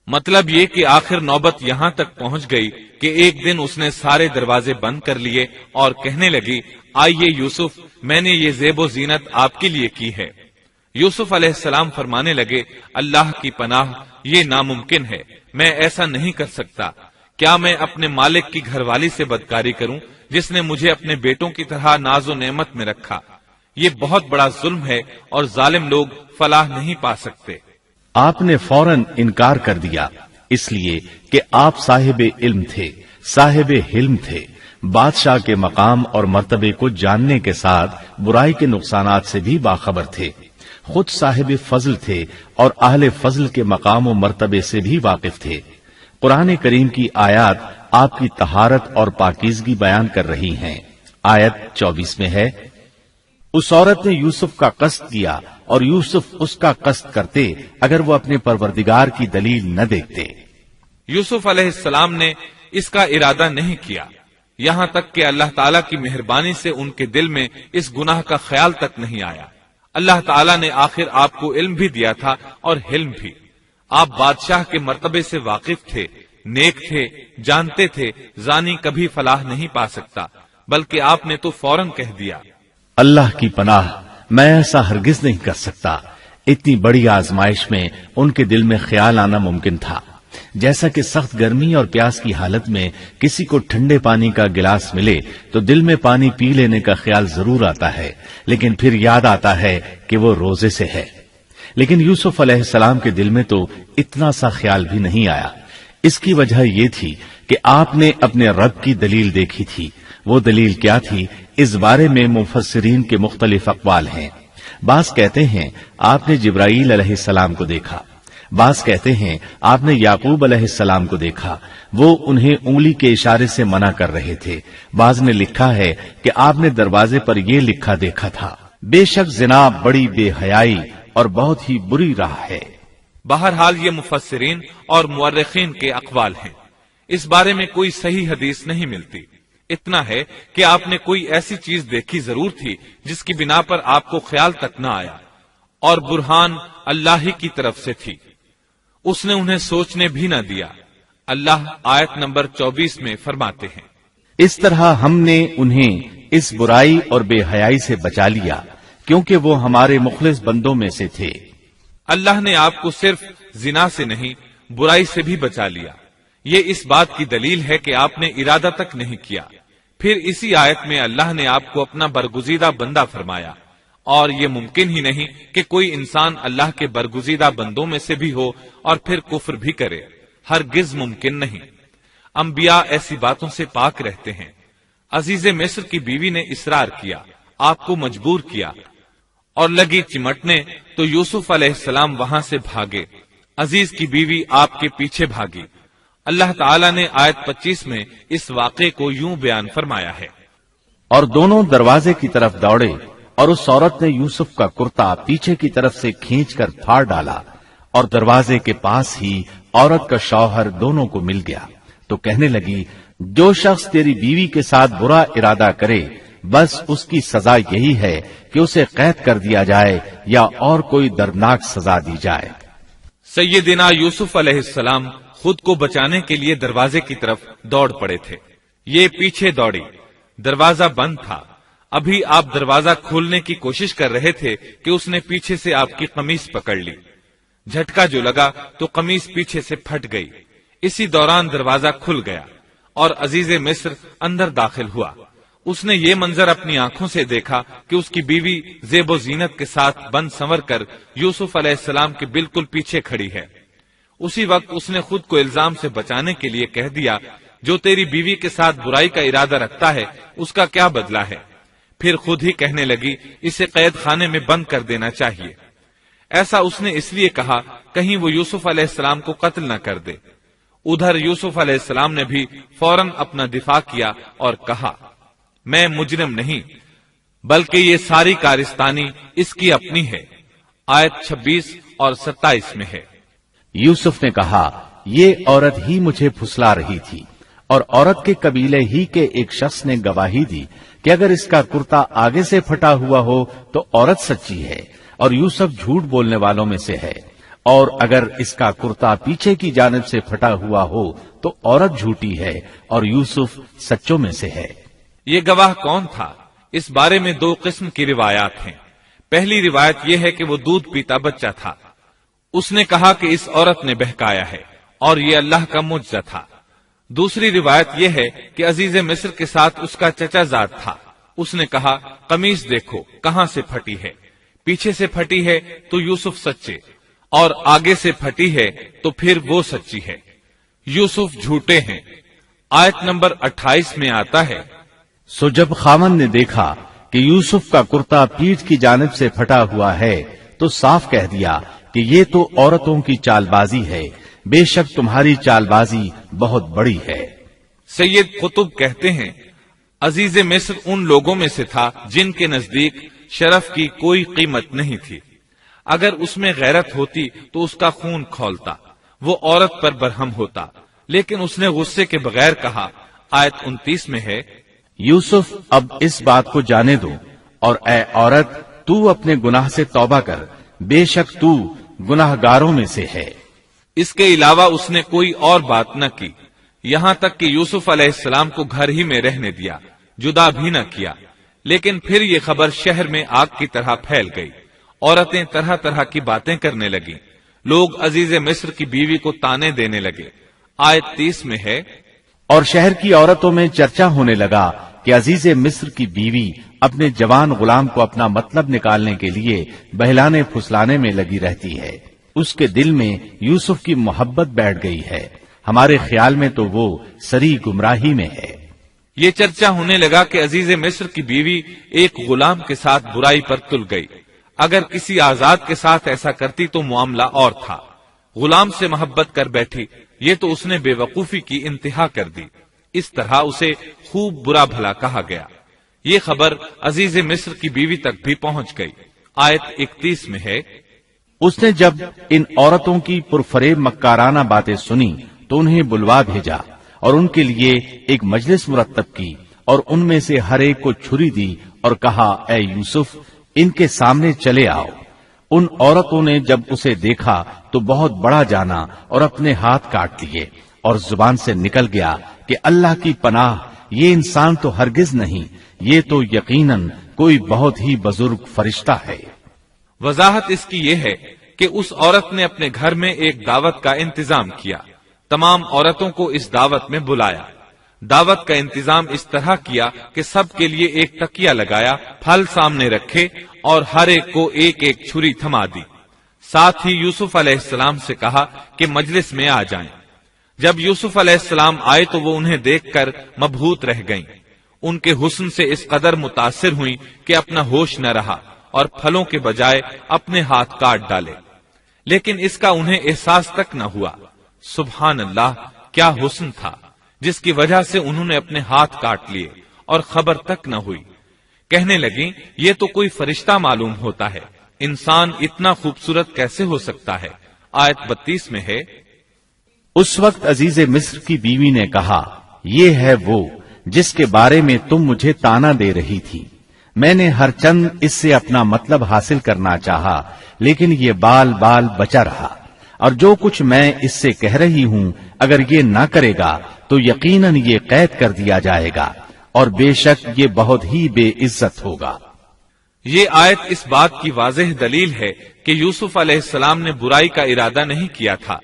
مطلب یہ کہ آخر نوبت یہاں تک پہنچ گئی کہ ایک دن اس نے سارے دروازے بند کر لیے اور کہنے لگی آئیے یوسف، میں نے یہ زیب و زینت آپ کے لیے کی ہے. یوسف علیہ السلام فرمانے لگے اللہ کی پناہ، یہ ناممکن ہے، میں ایسا نہیں کر سکتا. کیا میں اپنے مالک کی گھر والی سے بدکاری کروں جس نے مجھے اپنے بیٹوں کی طرح ناز و نعمت میں رکھا؟ یہ بہت بڑا ظلم ہے اور ظالم لوگ فلاح نہیں پا سکتے. آپ نے فوراً انکار کر دیا، اس لیے کہ آپ صاحب علم تھے، صاحب حلم تھے، بادشاہ کے مقام اور مرتبے کو جاننے کے ساتھ برائی کے نقصانات سے بھی باخبر تھے. خود صاحب فضل تھے اور اہل فضل کے مقام و مرتبے سے بھی واقف تھے. قرآن کریم کی آیات آپ کی طہارت اور پاکیزگی بیان کر رہی ہیں. آیت 24 میں ہے اس عورت نے یوسف کا قصد کیا اور یوسف اس کا قصد کرتے اگر وہ اپنے پروردگار کی دلیل نہ دیکھتے. یوسف علیہ السلام نے اس کا ارادہ نہیں کیا، یہاں تک کہ اللہ تعالیٰ کی مہربانی سے ان کے دل میں اس گناہ کا خیال تک نہیں آیا. اللہ تعالیٰ نے آخر آپ کو علم بھی دیا تھا اور حلم بھی. آپ بادشاہ کے مرتبے سے واقف تھے، نیک تھے، جانتے تھے زانی کبھی فلاح نہیں پا سکتا، بلکہ آپ نے تو فوراً کہہ دیا اللہ کی پناہ، میں ایسا ہرگز نہیں کر سکتا. اتنی بڑی آزمائش میں ان کے دل میں خیال آنا ممکن تھا. جیسا کہ سخت گرمی اور پیاس کی حالت میں کسی کو ٹھنڈے پانی کا گلاس ملے تو دل میں پانی پی لینے کا خیال ضرور آتا ہے، لیکن پھر یاد آتا ہے کہ وہ روزے سے ہے. لیکن یوسف علیہ السلام کے دل میں تو اتنا سا خیال بھی نہیں آیا. اس کی وجہ یہ تھی کہ آپ نے اپنے رب کی دلیل دیکھی تھی. وہ دلیل کیا تھی اس بارے میں مفسرین کے مختلف اقوال ہیں. بعض کہتے ہیں آپ نے جبرائیل علیہ السلام کو دیکھا، بعض کہتے ہیں آپ نے یعقوب علیہ السلام کو دیکھا، وہ انہیں انگلی کے اشارے سے منع کر رہے تھے. بعض نے لکھا ہے کہ آپ نے دروازے پر یہ لکھا دیکھا تھا بے شک زنا بڑی بے حیائی اور بہت ہی بری راہ ہے. بہرحال یہ مفسرین اور مورخین کے اقوال ہیں. اس بارے میں کوئی صحیح حدیث نہیں ملتی. اتنا ہے کہ آپ نے کوئی ایسی چیز دیکھی ضرور تھی جس کی بنا پر آپ کو خیال تک نہ آیا، اور برہان اللہ ہی کی طرف سے تھی. اس نے انہیں سوچنے بھی نہ دیا. اللہ آیت نمبر 24 میں فرماتے ہیں اس طرح ہم نے انہیں اس برائی اور بے حیائی سے بچا لیا کیونکہ وہ ہمارے مخلص بندوں میں سے تھے. اللہ نے آپ کو صرف زنا سے نہیں برائی سے بھی بچا لیا. یہ اس بات کی دلیل ہے کہ آپ نے ارادہ تک نہیں کیا. پھر اسی آیت میں اللہ نے آپ کو اپنا برگزیدہ بندہ فرمایا اور یہ ممکن ہی نہیں کہ کوئی انسان اللہ کے برگزیدہ بندوں میں سے بھی ہو اور پھر کفر بھی کرے، ہرگز ممکن نہیں۔ انبیاء ایسی باتوں سے پاک رہتے ہیں۔ عزیز مصر کی بیوی نے اصرار کیا، آپ کو مجبور کیا اور لگی چمٹنے تو یوسف علیہ السلام وہاں سے بھاگے۔ عزیز کی بیوی آپ کے پیچھے بھاگی۔ اللہ تعالیٰ نے آیت 25 میں اس واقعے کو یوں بیان فرمایا ہے، اور دونوں دروازے کی طرف دوڑے، اور اس عورت نے یوسف کا کرتا پیچھے کی طرف سے کھینچ کر پھاڑ ڈالا، اور دروازے کے پاس ہی عورت کا شوہر دونوں کو مل گیا، تو کہنے لگی، جو شخص تیری بیوی کے ساتھ برا ارادہ کرے بس اس کی سزا یہی ہے کہ اسے قید کر دیا جائے یا اور کوئی دردناک سزا دی جائے۔ سیدنا یوسف علیہ السلام خود کو بچانے کے لیے دروازے کی طرف دوڑ پڑے تھے، یہ پیچھے دوڑی، دروازہ بند تھا۔ ابھی آپ دروازہ کھولنے کی کوشش کر رہے تھے کہ اس نے پیچھے سے آپ کی قمیص پکڑ لی، جھٹکا جو لگا تو قمیص پیچھے سے پھٹ گئی۔ اسی دوران دروازہ کھل گیا اور عزیز مصر اندر داخل ہوا۔ اس نے یہ منظر اپنی آنکھوں سے دیکھا کہ اس کی بیوی زیب و زینت کے ساتھ بن سنور کر یوسف علیہ السلام کے بالکل پیچھے کھڑی ہے۔ اسی وقت اس نے خود کو الزام سے بچانے کے لیے کہہ دیا، جو تیری بیوی کے ساتھ برائی کا ارادہ رکھتا ہے اس کا کیا بدلہ ہے؟ پھر خود ہی کہنے لگی، اسے قید خانے میں بند کر دینا چاہیے۔ ایسا اس نے اس لیے کہا کہیں وہ یوسف علیہ السلام کو قتل نہ کر دے۔ ادھر یوسف علیہ السلام نے بھی فوراً اپنا دفاع کیا اور کہا، میں مجرم نہیں بلکہ یہ ساری کارستانی اس کی اپنی ہے۔ آیت 26 اور 27 میں ہے۔ یوسف نے کہا، یہ عورت ہی مجھے پھسلا رہی تھی، اور عورت کے قبیلے ہی کے ایک شخص نے گواہی دی کہ اگر اس کا کرتا آگے سے پھٹا ہوا ہو تو عورت سچی ہے اور یوسف جھوٹ بولنے والوں میں سے ہے، اور اگر اس کا کرتا پیچھے کی جانب سے پھٹا ہوا ہو تو عورت جھوٹی ہے اور یوسف سچوں میں سے ہے۔ یہ گواہ کون تھا؟ اس بارے میں دو قسم کی روایات ہیں۔ پہلی روایت یہ ہے کہ وہ دودھ پیتا بچہ تھا، اس نے کہا کہ اس عورت نے بہکایا ہے اور یہ اللہ کا معجزہ تھا۔ دوسری روایت یہ ہے کہ عزیز مصر کے ساتھ اس کا چچا زاد تھا، اس نے کہا، قمیص دیکھو کہاں سے پھٹی ہے، پیچھے سے پھٹی ہے تو یوسف سچے، اور آگے سے پھٹی ہے تو پھر وہ سچی ہے، یوسف جھوٹے ہیں۔ آیت نمبر 28 میں آتا ہے، سو جب خاوند نے دیکھا کہ یوسف کا کرتا پیٹھ کی جانب سے پھٹا ہوا ہے تو صاف کہہ دیا کہ یہ تو عورتوں کی چال بازی ہے، بے شک تمہاری چال بازی بہت بڑی ہے۔ سید قطب کہتے ہیں، عزیز مصر ان لوگوں میں سے تھا جن کے نزدیک شرف کی کوئی قیمت نہیں تھی۔ اگر اس میں غیرت ہوتی تو اس کا خون کھولتا، وہ عورت پر برہم ہوتا، لیکن اس نے غصے کے بغیر کہا۔ آیت 29 میں ہے، یوسف اب اس بات کو جانے دو، اور اے عورت تو اپنے گناہ سے توبہ کر، بے شک تو گناہ گاروں میں سے ہے۔ اس کے علاوہ اس نے کوئی اور بات نہ کی، یہاں تک کہ یوسف علیہ السلام کو گھر ہی میں رہنے دیا، جدا بھی نہ کیا۔ لیکن پھر یہ خبر شہر میں آگ کی طرح پھیل گئی، عورتیں طرح طرح کی باتیں کرنے لگیں، لوگ عزیز مصر کی بیوی کو تانے دینے لگے۔ آیت 30 میں ہے، اور شہر کی عورتوں میں چرچا ہونے لگا کہ عزیز مصر کی بیوی اپنے جوان غلام کو اپنا مطلب نکالنے کے لیے بہلانے پھسلانے میں لگی رہتی ہے، اس کے دل میں یوسف کی محبت بیٹھ گئی ہے، ہمارے خیال میں تو وہ سری گمراہی میں ہے۔ یہ چرچا ہونے لگا کہ عزیز مصر کی بیوی ایک غلام کے ساتھ برائی پر تل گئی، اگر کسی آزاد کے ساتھ ایسا کرتی تو معاملہ اور تھا، غلام سے محبت کر بیٹھی، یہ تو اس نے بے وقوفی کی انتہا کر دی۔ اس طرح اسے خوب برا بھلا کہا گیا۔ یہ خبر عزیز مصر کی بیوی تک بھی پہنچ گئی۔ آیت 31 میں ہے، اس نے جب ان عورتوں کی پرفریب مکارانہ باتیں سنی تو انہیں بلوا بھیجا اور ان کے لیے ایک مجلس مرتب کی، اور ان میں سے ہر ایک کو چھری دی اور کہا، اے یوسف ان کے سامنے چلے آؤ۔ ان عورتوں نے جب اسے دیکھا تو بہت بڑا جانا اور اپنے ہاتھ کاٹ لیے، اور زبان سے نکل گیا کہ اللہ کی پناہ، یہ انسان تو ہرگز نہیں، یہ تو یقیناً کوئی بہت ہی بزرگ فرشتہ ہے۔ وضاحت اس کی یہ ہے کہ اس عورت نے اپنے گھر میں ایک دعوت کا انتظام کیا، تمام عورتوں کو اس دعوت میں بلایا۔ دعوت کا انتظام اس طرح کیا کہ سب کے لیے ایک تکیہ لگایا، پھل سامنے رکھے اور ہر ایک کو ایک ایک چھری تھما دی۔ ساتھ ہی یوسف علیہ السلام سے کہا کہ مجلس میں آ جائیں۔ جب یوسف علیہ السلام آئے تو وہ انہیں دیکھ کر مبہوت رہ گئیں۔ ان کے حسن سے اس قدر متاثر ہوئیں کہ اپنا ہوش نہ رہا اور پھلوں کے بجائے اپنے ہاتھ کاٹ ڈالے، لیکن اس کا انہیں احساس تک نہ ہوا۔ سبحان اللہ، کیا حسن تھا جس کی وجہ سے انہوں نے اپنے ہاتھ کاٹ لیے اور خبر تک نہ ہوئی۔ کہنے لگیں یہ تو کوئی فرشتہ معلوم ہوتا ہے، انسان اتنا خوبصورت کیسے ہو سکتا ہے۔ آیت 32 میں ہے، اس وقت عزیز مصر کی بیوی نے کہا، یہ ہے وہ جس کے بارے میں تم مجھے تانا دے رہی تھی۔ میں نے ہر چند اس سے اپنا مطلب حاصل کرنا چاہا، لیکن یہ بال بال بچا رہا، اور جو کچھ میں اس سے کہہ رہی ہوں اگر یہ نہ کرے گا تو یقیناً یہ قید کر دیا جائے گا، اور بے شک یہ بہت ہی بے عزت ہوگا۔ یہ آیت اس بات کی واضح دلیل ہے کہ یوسف علیہ السلام نے برائی کا ارادہ نہیں کیا تھا۔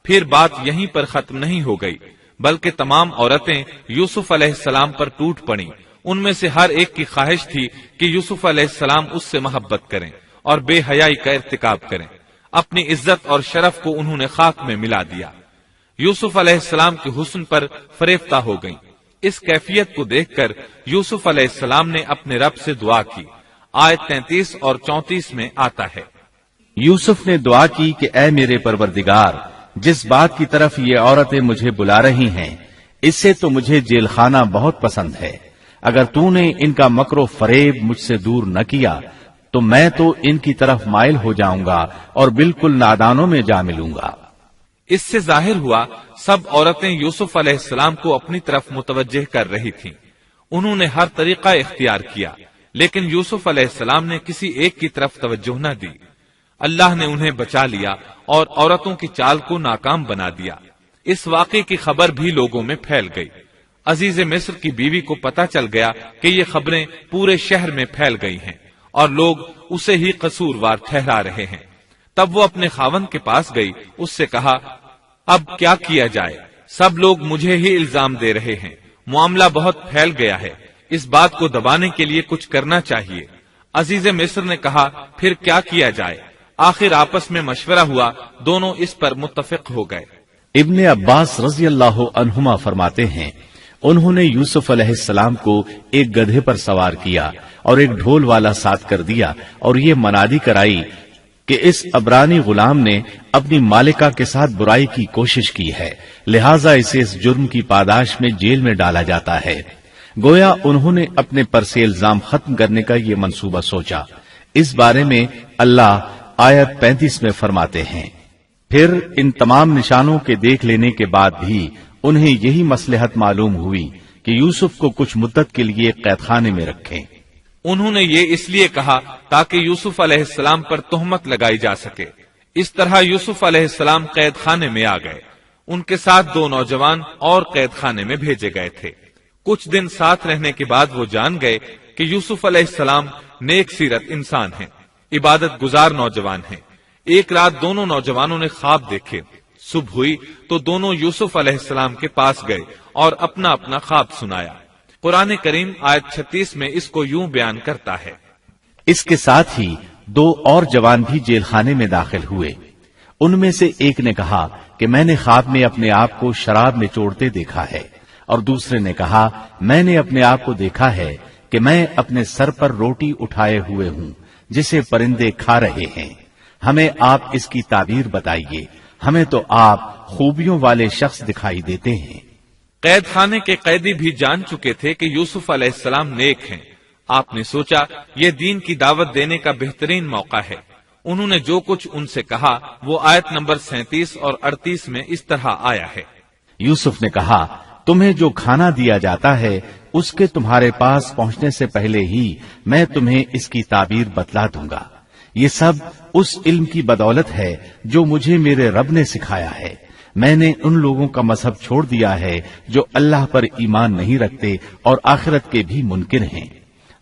پھر بات یہیں پر ختم نہیں ہو گئی، بلکہ تمام عورتیں یوسف علیہ السلام پر ٹوٹ پڑیں۔ ان میں سے ہر ایک کی خواہش تھی کہ یوسف علیہ السلام اس سے محبت کریں اور بے حیائی کا ارتکاب کریں۔ اپنی عزت اور شرف کو انہوں نے خاک میں ملا دیا۔ یوسف علیہ السلام کے حسن پر فریفتہ ہو گئیں۔ اس کیفیت کو دیکھ کر یوسف علیہ السلام نے اپنے رب سے دعا کی۔ آیت 33 اور 34 میں آتا ہے، یوسف نے دعا کی کہ اے میرے پروردگار، جس بات کی طرف یہ عورتیں مجھے بلا رہی ہیں اس سے تو مجھے جیل خانہ بہت پسند ہے۔ اگر تو نے ان کا مکر و فریب مجھ سے دور نہ کیا تو میں تو ان کی طرف مائل ہو جاؤں گا اور بالکل نادانوں میں جا ملوں گا۔ اس سے ظاہر ہوا سب عورتیں یوسف علیہ السلام کو اپنی طرف متوجہ کر رہی تھیں۔ انہوں نے ہر طریقہ اختیار کیا، لیکن یوسف علیہ السلام نے کسی ایک کی طرف توجہ نہ دی۔ اللہ نے انہیں بچا لیا اور عورتوں کی چال کو ناکام بنا دیا۔ اس واقعے کی خبر بھی لوگوں میں پھیل گئی۔ عزیز مصر کی بیوی کو پتا چل گیا کہ یہ خبریں پورے شہر میں پھیل گئی ہیں اور لوگ اسے ہی قصوروار ٹھہرا رہے ہیں۔ تب وہ اپنے خاوند کے پاس گئی، اس سے کہا، اب کیا کیا جائے؟ سب لوگ مجھے ہی الزام دے رہے ہیں، معاملہ بہت پھیل گیا ہے، اس بات کو دبانے کے لیے کچھ کرنا چاہیے۔ عزیز مصر نے کہا، پھر کیا کیا جائے؟ آخر آپس میں مشورہ ہوا، دونوں اس پر متفق ہو گئے۔ ابن عباس رضی اللہ عنہما فرماتے ہیں، انہوں نے یوسف علیہ السلام کو ایک گدھے پر سوار کیا اور ایک ڈھول والا ساتھ کر دیا اور یہ منادی کرائی کہ اس عبرانی غلام نے اپنی مالکہ کے ساتھ برائی کی کوشش کی ہے، لہٰذا اسے اس جرم کی پاداش میں جیل میں ڈالا جاتا ہے۔ گویا انہوں نے اپنے پر سے الزام ختم کرنے کا یہ منصوبہ سوچا۔ اس بارے میں اللہ آیت 35 میں فرماتے ہیں، پھر ان تمام نشانوں کے دیکھ لینے کے بعد بھی انہیں یہی مصلحت معلوم ہوئی کہ یوسف کو کچھ مدت کے لیے قید خانے میں رکھیں۔ انہوں نے یہ اس لیے کہا تاکہ یوسف علیہ السلام پر تہمت لگائی جا سکے۔ اس طرح یوسف علیہ السلام قید خانے میں آ گئے۔ ان کے ساتھ 2 نوجوان اور قید خانے میں بھیجے گئے تھے۔ کچھ دن ساتھ رہنے کے بعد وہ جان گئے کہ یوسف علیہ السلام نیک سیرت انسان ہیں، عبادت گزار نوجوان ہیں۔ ایک رات دونوں نوجوانوں نے خواب دیکھے۔ صبح ہوئی تو دونوں یوسف علیہ السلام کے پاس گئے اور اپنا اپنا خواب سنایا۔ قرآن کریم آیت 36 میں اس کو یوں بیان کرتا ہے، اس کے ساتھ ہی 2 اور جوان بھی جیل خانے میں داخل ہوئے۔ ان میں سے ایک نے کہا کہ میں نے خواب میں اپنے آپ کو شراب نچوڑتے دیکھا ہے، اور دوسرے نے کہا میں نے اپنے آپ کو دیکھا ہے کہ میں اپنے سر پر روٹی اٹھائے ہوئے ہوں جسے پرندے کھا رہے ہیں۔ ہمیں آپ اس کی تعبیر بتائیے، ہمیں تو آپ خوبیوں والے شخص دکھائی دیتے ہیں۔ قید خانے کے قیدی بھی جان چکے تھے کہ یوسف علیہ السلام نیک ہیں۔ آپ نے سوچا یہ دین کی دعوت دینے کا بہترین موقع ہے۔ انہوں نے جو کچھ ان سے کہا وہ آیت نمبر 37 اور 38 میں اس طرح آیا ہے، یوسف نے کہا تمہیں جو کھانا دیا جاتا ہے اس کے تمہارے پاس پہنچنے سے پہلے ہی میں تمہیں اس کی تعبیر بتلا دوں گا۔ یہ سب اس علم کی بدولت ہے جو مجھے میرے رب نے سکھایا ہے۔ میں نے ان لوگوں کا مذہب چھوڑ دیا ہے جو اللہ پر ایمان نہیں رکھتے اور آخرت کے بھی منکر ہیں۔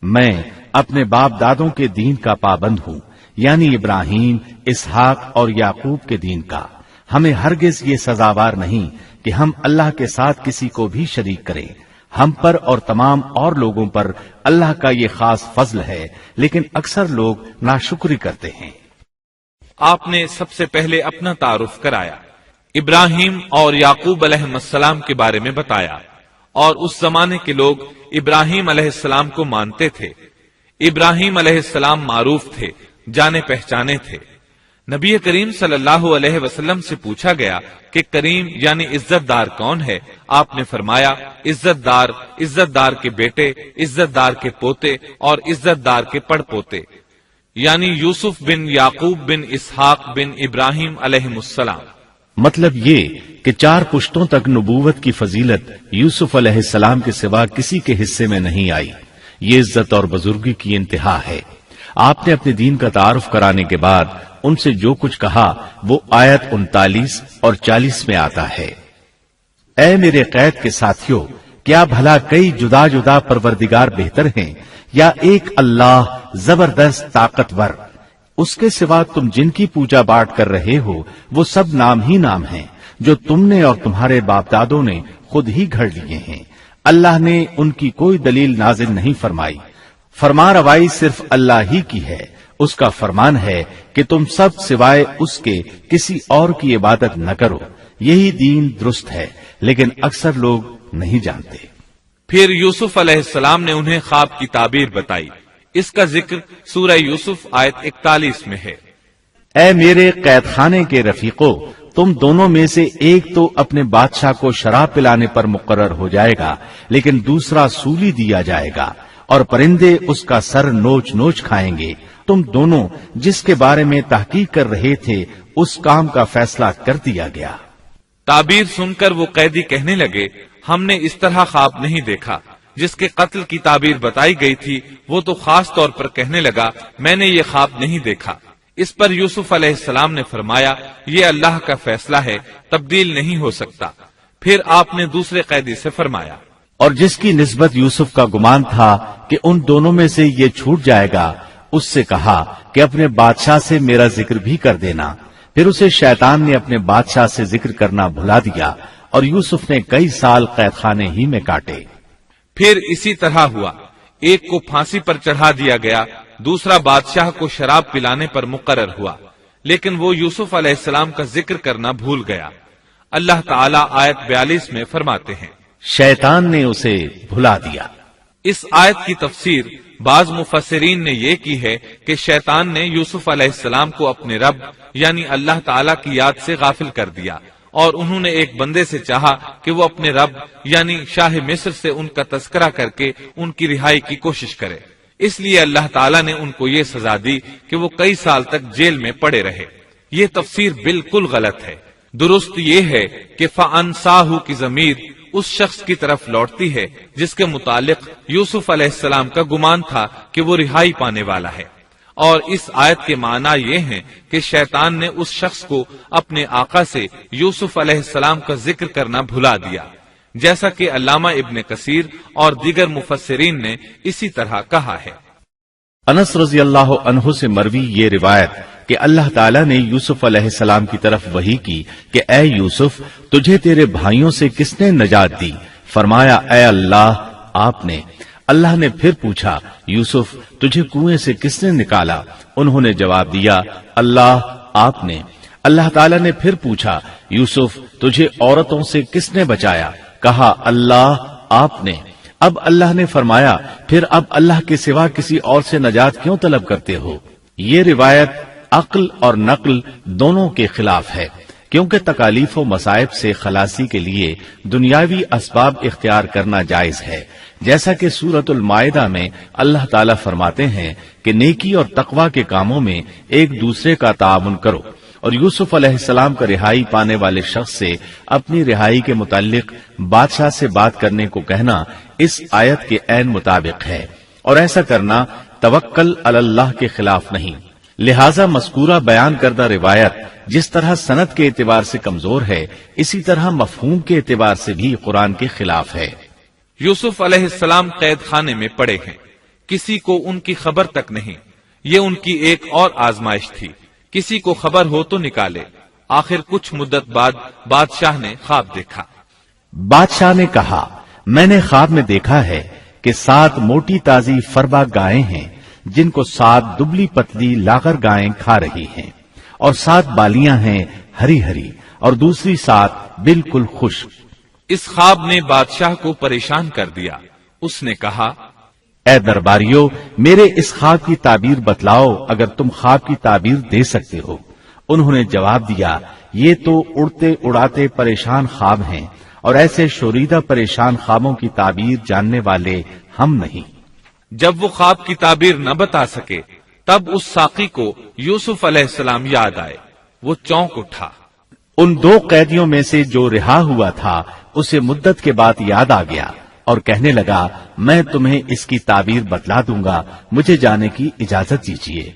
میں اپنے باپ دادوں کے دین کا پابند ہوں، یعنی ابراہیم، اسحاق اور یعقوب کے دین کا۔ ہمیں ہرگز یہ سزاوار نہیں کہ ہم اللہ کے ساتھ کسی کو بھی شریک کریں. ہم پر اور تمام اور لوگوں پر اللہ کا یہ خاص فضل ہے، لیکن اکثر لوگ ناشکری کرتے ہیں. آپ نے سب سے پہلے اپنا تعارف کرایا، ابراہیم اور یعقوب علیہ السلام کے بارے میں بتایا، اور اس زمانے کے لوگ ابراہیم علیہ السلام کو مانتے تھے. ابراہیم علیہ السلام معروف تھے، جانے پہچانے تھے. نبی کریم صلی اللہ علیہ وسلم سے پوچھا گیا کہ کریم یعنی عزت دار کون ہے؟ آپ نے فرمایا عزت دار کے بیٹے، عزت دار کے پوتے اور عزت دار کے پڑ پوتے، یعنی یوسف بن یعقوب بن اسحاق بن ابراہیم علیہ السلام. مطلب یہ کہ 4 پشتوں تک نبوت کی فضیلت یوسف علیہ السلام کے سوا کسی کے حصے میں نہیں آئی. یہ عزت اور بزرگی کی انتہا ہے. آپ نے اپنے دین کا تعارف کرانے کے بعد ان سے جو کچھ کہا وہ آیت 39 اور 40 میں آتا ہے. اے میرے قید کے ساتھیوں، کیا بھلا کئی جدا جدا پروردگار بہتر ہیں یا ایک اللہ زبردست طاقتور؟ اس کے سوا تم جن کی پوجا پاٹ کر رہے ہو وہ سب نام ہی نام ہیں جو تم نے اور تمہارے باپ دادوں نے خود ہی گھڑ لیے ہیں. اللہ نے ان کی کوئی دلیل نازل نہیں فرمائی. فرما روائی صرف اللہ ہی کی ہے. اس کا فرمان ہے کہ تم سب سوائے اس کے کسی اور کی عبادت نہ کرو. یہی دین درست ہے، لیکن اکثر لوگ نہیں جانتے. پھر یوسف علیہ السلام نے انہیں خواب کی تعبیر بتائی. اس کا ذکر سورہ یوسف آیت 41 میں ہے. اے میرے قید خانے کے رفیقو، تم دونوں میں سے ایک تو اپنے بادشاہ کو شراب پلانے پر مقرر ہو جائے گا، لیکن دوسرا سولی دیا جائے گا اور پرندے اس کا سر نوچ نوچ کھائیں گے. تم دونوں جس کے بارے میں تحقیق کر رہے تھے اس کام کا فیصلہ کر دیا گیا. تعبیر سن کر وہ قیدی کہنے لگے ہم نے اس طرح خواب نہیں دیکھا. جس کے قتل کی تعبیر بتائی گئی تھی وہ تو خاص طور پر کہنے لگا میں نے یہ خواب نہیں دیکھا. اس پر یوسف علیہ السلام نے فرمایا یہ اللہ کا فیصلہ ہے، تبدیل نہیں ہو سکتا. پھر آپ نے دوسرے قیدی سے فرمایا اور جس کی نسبت یوسف کا گمان تھا کہ ان دونوں میں سے یہ چھوٹ جائے گا، اس سے کہا کہ اپنے بادشاہ سے میرا ذکر بھی کر دینا. پھر اسے شیطان نے اپنے بادشاہ سے ذکر کرنا بھلا دیا اور یوسف نے کئی سال قید خانے ہی میں کاٹے. پھر اسی طرح ہوا. ایک کو پھانسی پر چڑھا دیا گیا، دوسرا بادشاہ کو شراب پلانے پر مقرر ہوا، لیکن وہ یوسف علیہ السلام کا ذکر کرنا بھول گیا. اللہ تعالیٰ آیت 42 میں فرماتے ہیں شیطان نے اسے بھلا دیا. اس آیت کی تفسیر بعض مفسرین نے یہ کی ہے کہ شیطان نے یوسف علیہ السلام کو اپنے رب یعنی اللہ تعالیٰ کی یاد سے غافل کر دیا، اور انہوں نے ایک بندے سے چاہا کہ وہ اپنے رب یعنی شاہ مصر سے ان کا تذکرہ کر کے ان کی رہائی کی کوشش کرے. اس لیے اللہ تعالیٰ نے ان کو یہ سزا دی کہ وہ کئی سال تک جیل میں پڑے رہے. یہ تفسیر بالکل غلط ہے. درست یہ ہے کہ فَأَنْسَاهُ کی ضمیر اس شخص کی طرف لوٹتی ہے جس کے متعلق یوسف علیہ السلام کا گمان تھا کہ وہ رہائی پانے والا ہے. اور اس آیت کے معنی یہ ہیں کہ شیطان نے اس شخص کو اپنے آقا سے یوسف علیہ السلام کا ذکر کرنا بھلا دیا، جیسا کہ علامہ ابن کثیر اور دیگر مفسرین نے اسی طرح کہا ہے. انس رضی اللہ عنہ سے مروی یہ روایت کہ اللہ تعالیٰ نے یوسف علیہ السلام کی طرف وحی کی کہ اے یوسف تجھے تیرے بھائیوں سے کس نے نجات دی؟ فرمایا اے اللہ آپ نے. اللہ نے پھر پوچھا یوسف تجھے کنویں سے کس نے نکالا؟ انہوں نے جواب دیا اللہ آپ نے. اللہ تعالیٰ نے پھر پوچھا یوسف تجھے عورتوں سے کس نے بچایا؟ کہا اللہ آپ نے. اب اللہ نے فرمایا پھر اب اللہ کے سوا کسی اور سے نجات کیوں طلب کرتے ہو؟ یہ روایت عقل اور نقل دونوں کے خلاف ہے، کیونکہ تکالیف و مصائب سے خلاصی کے لیے دنیاوی اسباب اختیار کرنا جائز ہے، جیسا کہ سورۃ المائدہ میں اللہ تعالیٰ فرماتے ہیں کہ نیکی اور تقوی کے کاموں میں ایک دوسرے کا تعاون کرو. اور یوسف علیہ السلام کا رہائی پانے والے شخص سے اپنی رہائی کے متعلق بادشاہ سے بات کرنے کو کہنا اس آیت کے عین مطابق ہے، اور ایسا کرنا توکل علی اللہ کے خلاف نہیں. لہذا مذکورہ بیان کردہ روایت جس طرح سند کے اعتبار سے کمزور ہے، اسی طرح مفہوم کے اعتبار سے بھی قرآن کے خلاف ہے. یوسف علیہ السلام قید خانے میں پڑے ہیں، کسی کو ان کی خبر تک نہیں. یہ ان کی ایک اور آزمائش تھی، کسی کو خبر ہو تو نکالے. آخر کچھ مدت بعد بادشاہ نے خواب دیکھا۔ بادشاہ نے کہا، میں نے خواب میں دیکھا ہے کہ 7 موٹی تازی فربا گائیں ہیں جن کو 7 دبلی پتلی لاغر گائیں کھا رہی ہیں، اور 7 بالیاں ہیں ہری ہری اور دوسری 7 بالکل خشک۔ اس خواب نے بادشاہ کو پریشان کر دیا۔ اس نے کہا، اے درباریو، میرے اس خواب کی تعبیر بتلاؤ اگر تم خواب کی تعبیر دے سکتے ہو۔ انہوں نے جواب دیا، یہ تو اڑتے اڑاتے پریشان خواب ہیں، اور ایسے شوریدہ پریشان خوابوں کی تعبیر جاننے والے ہم نہیں۔ جب وہ خواب کی تعبیر نہ بتا سکے تب اس ساقی کو یوسف علیہ السلام یاد آئے۔ وہ چونک اٹھا۔ ان 2 قیدیوں میں سے جو رہا ہوا تھا اسے مدت کے بعد یاد آ گیا اور کہنے لگا، میں تمہیں اس کی تعبیر بتلا دوں گا، مجھے جانے کی اجازت دیجیے۔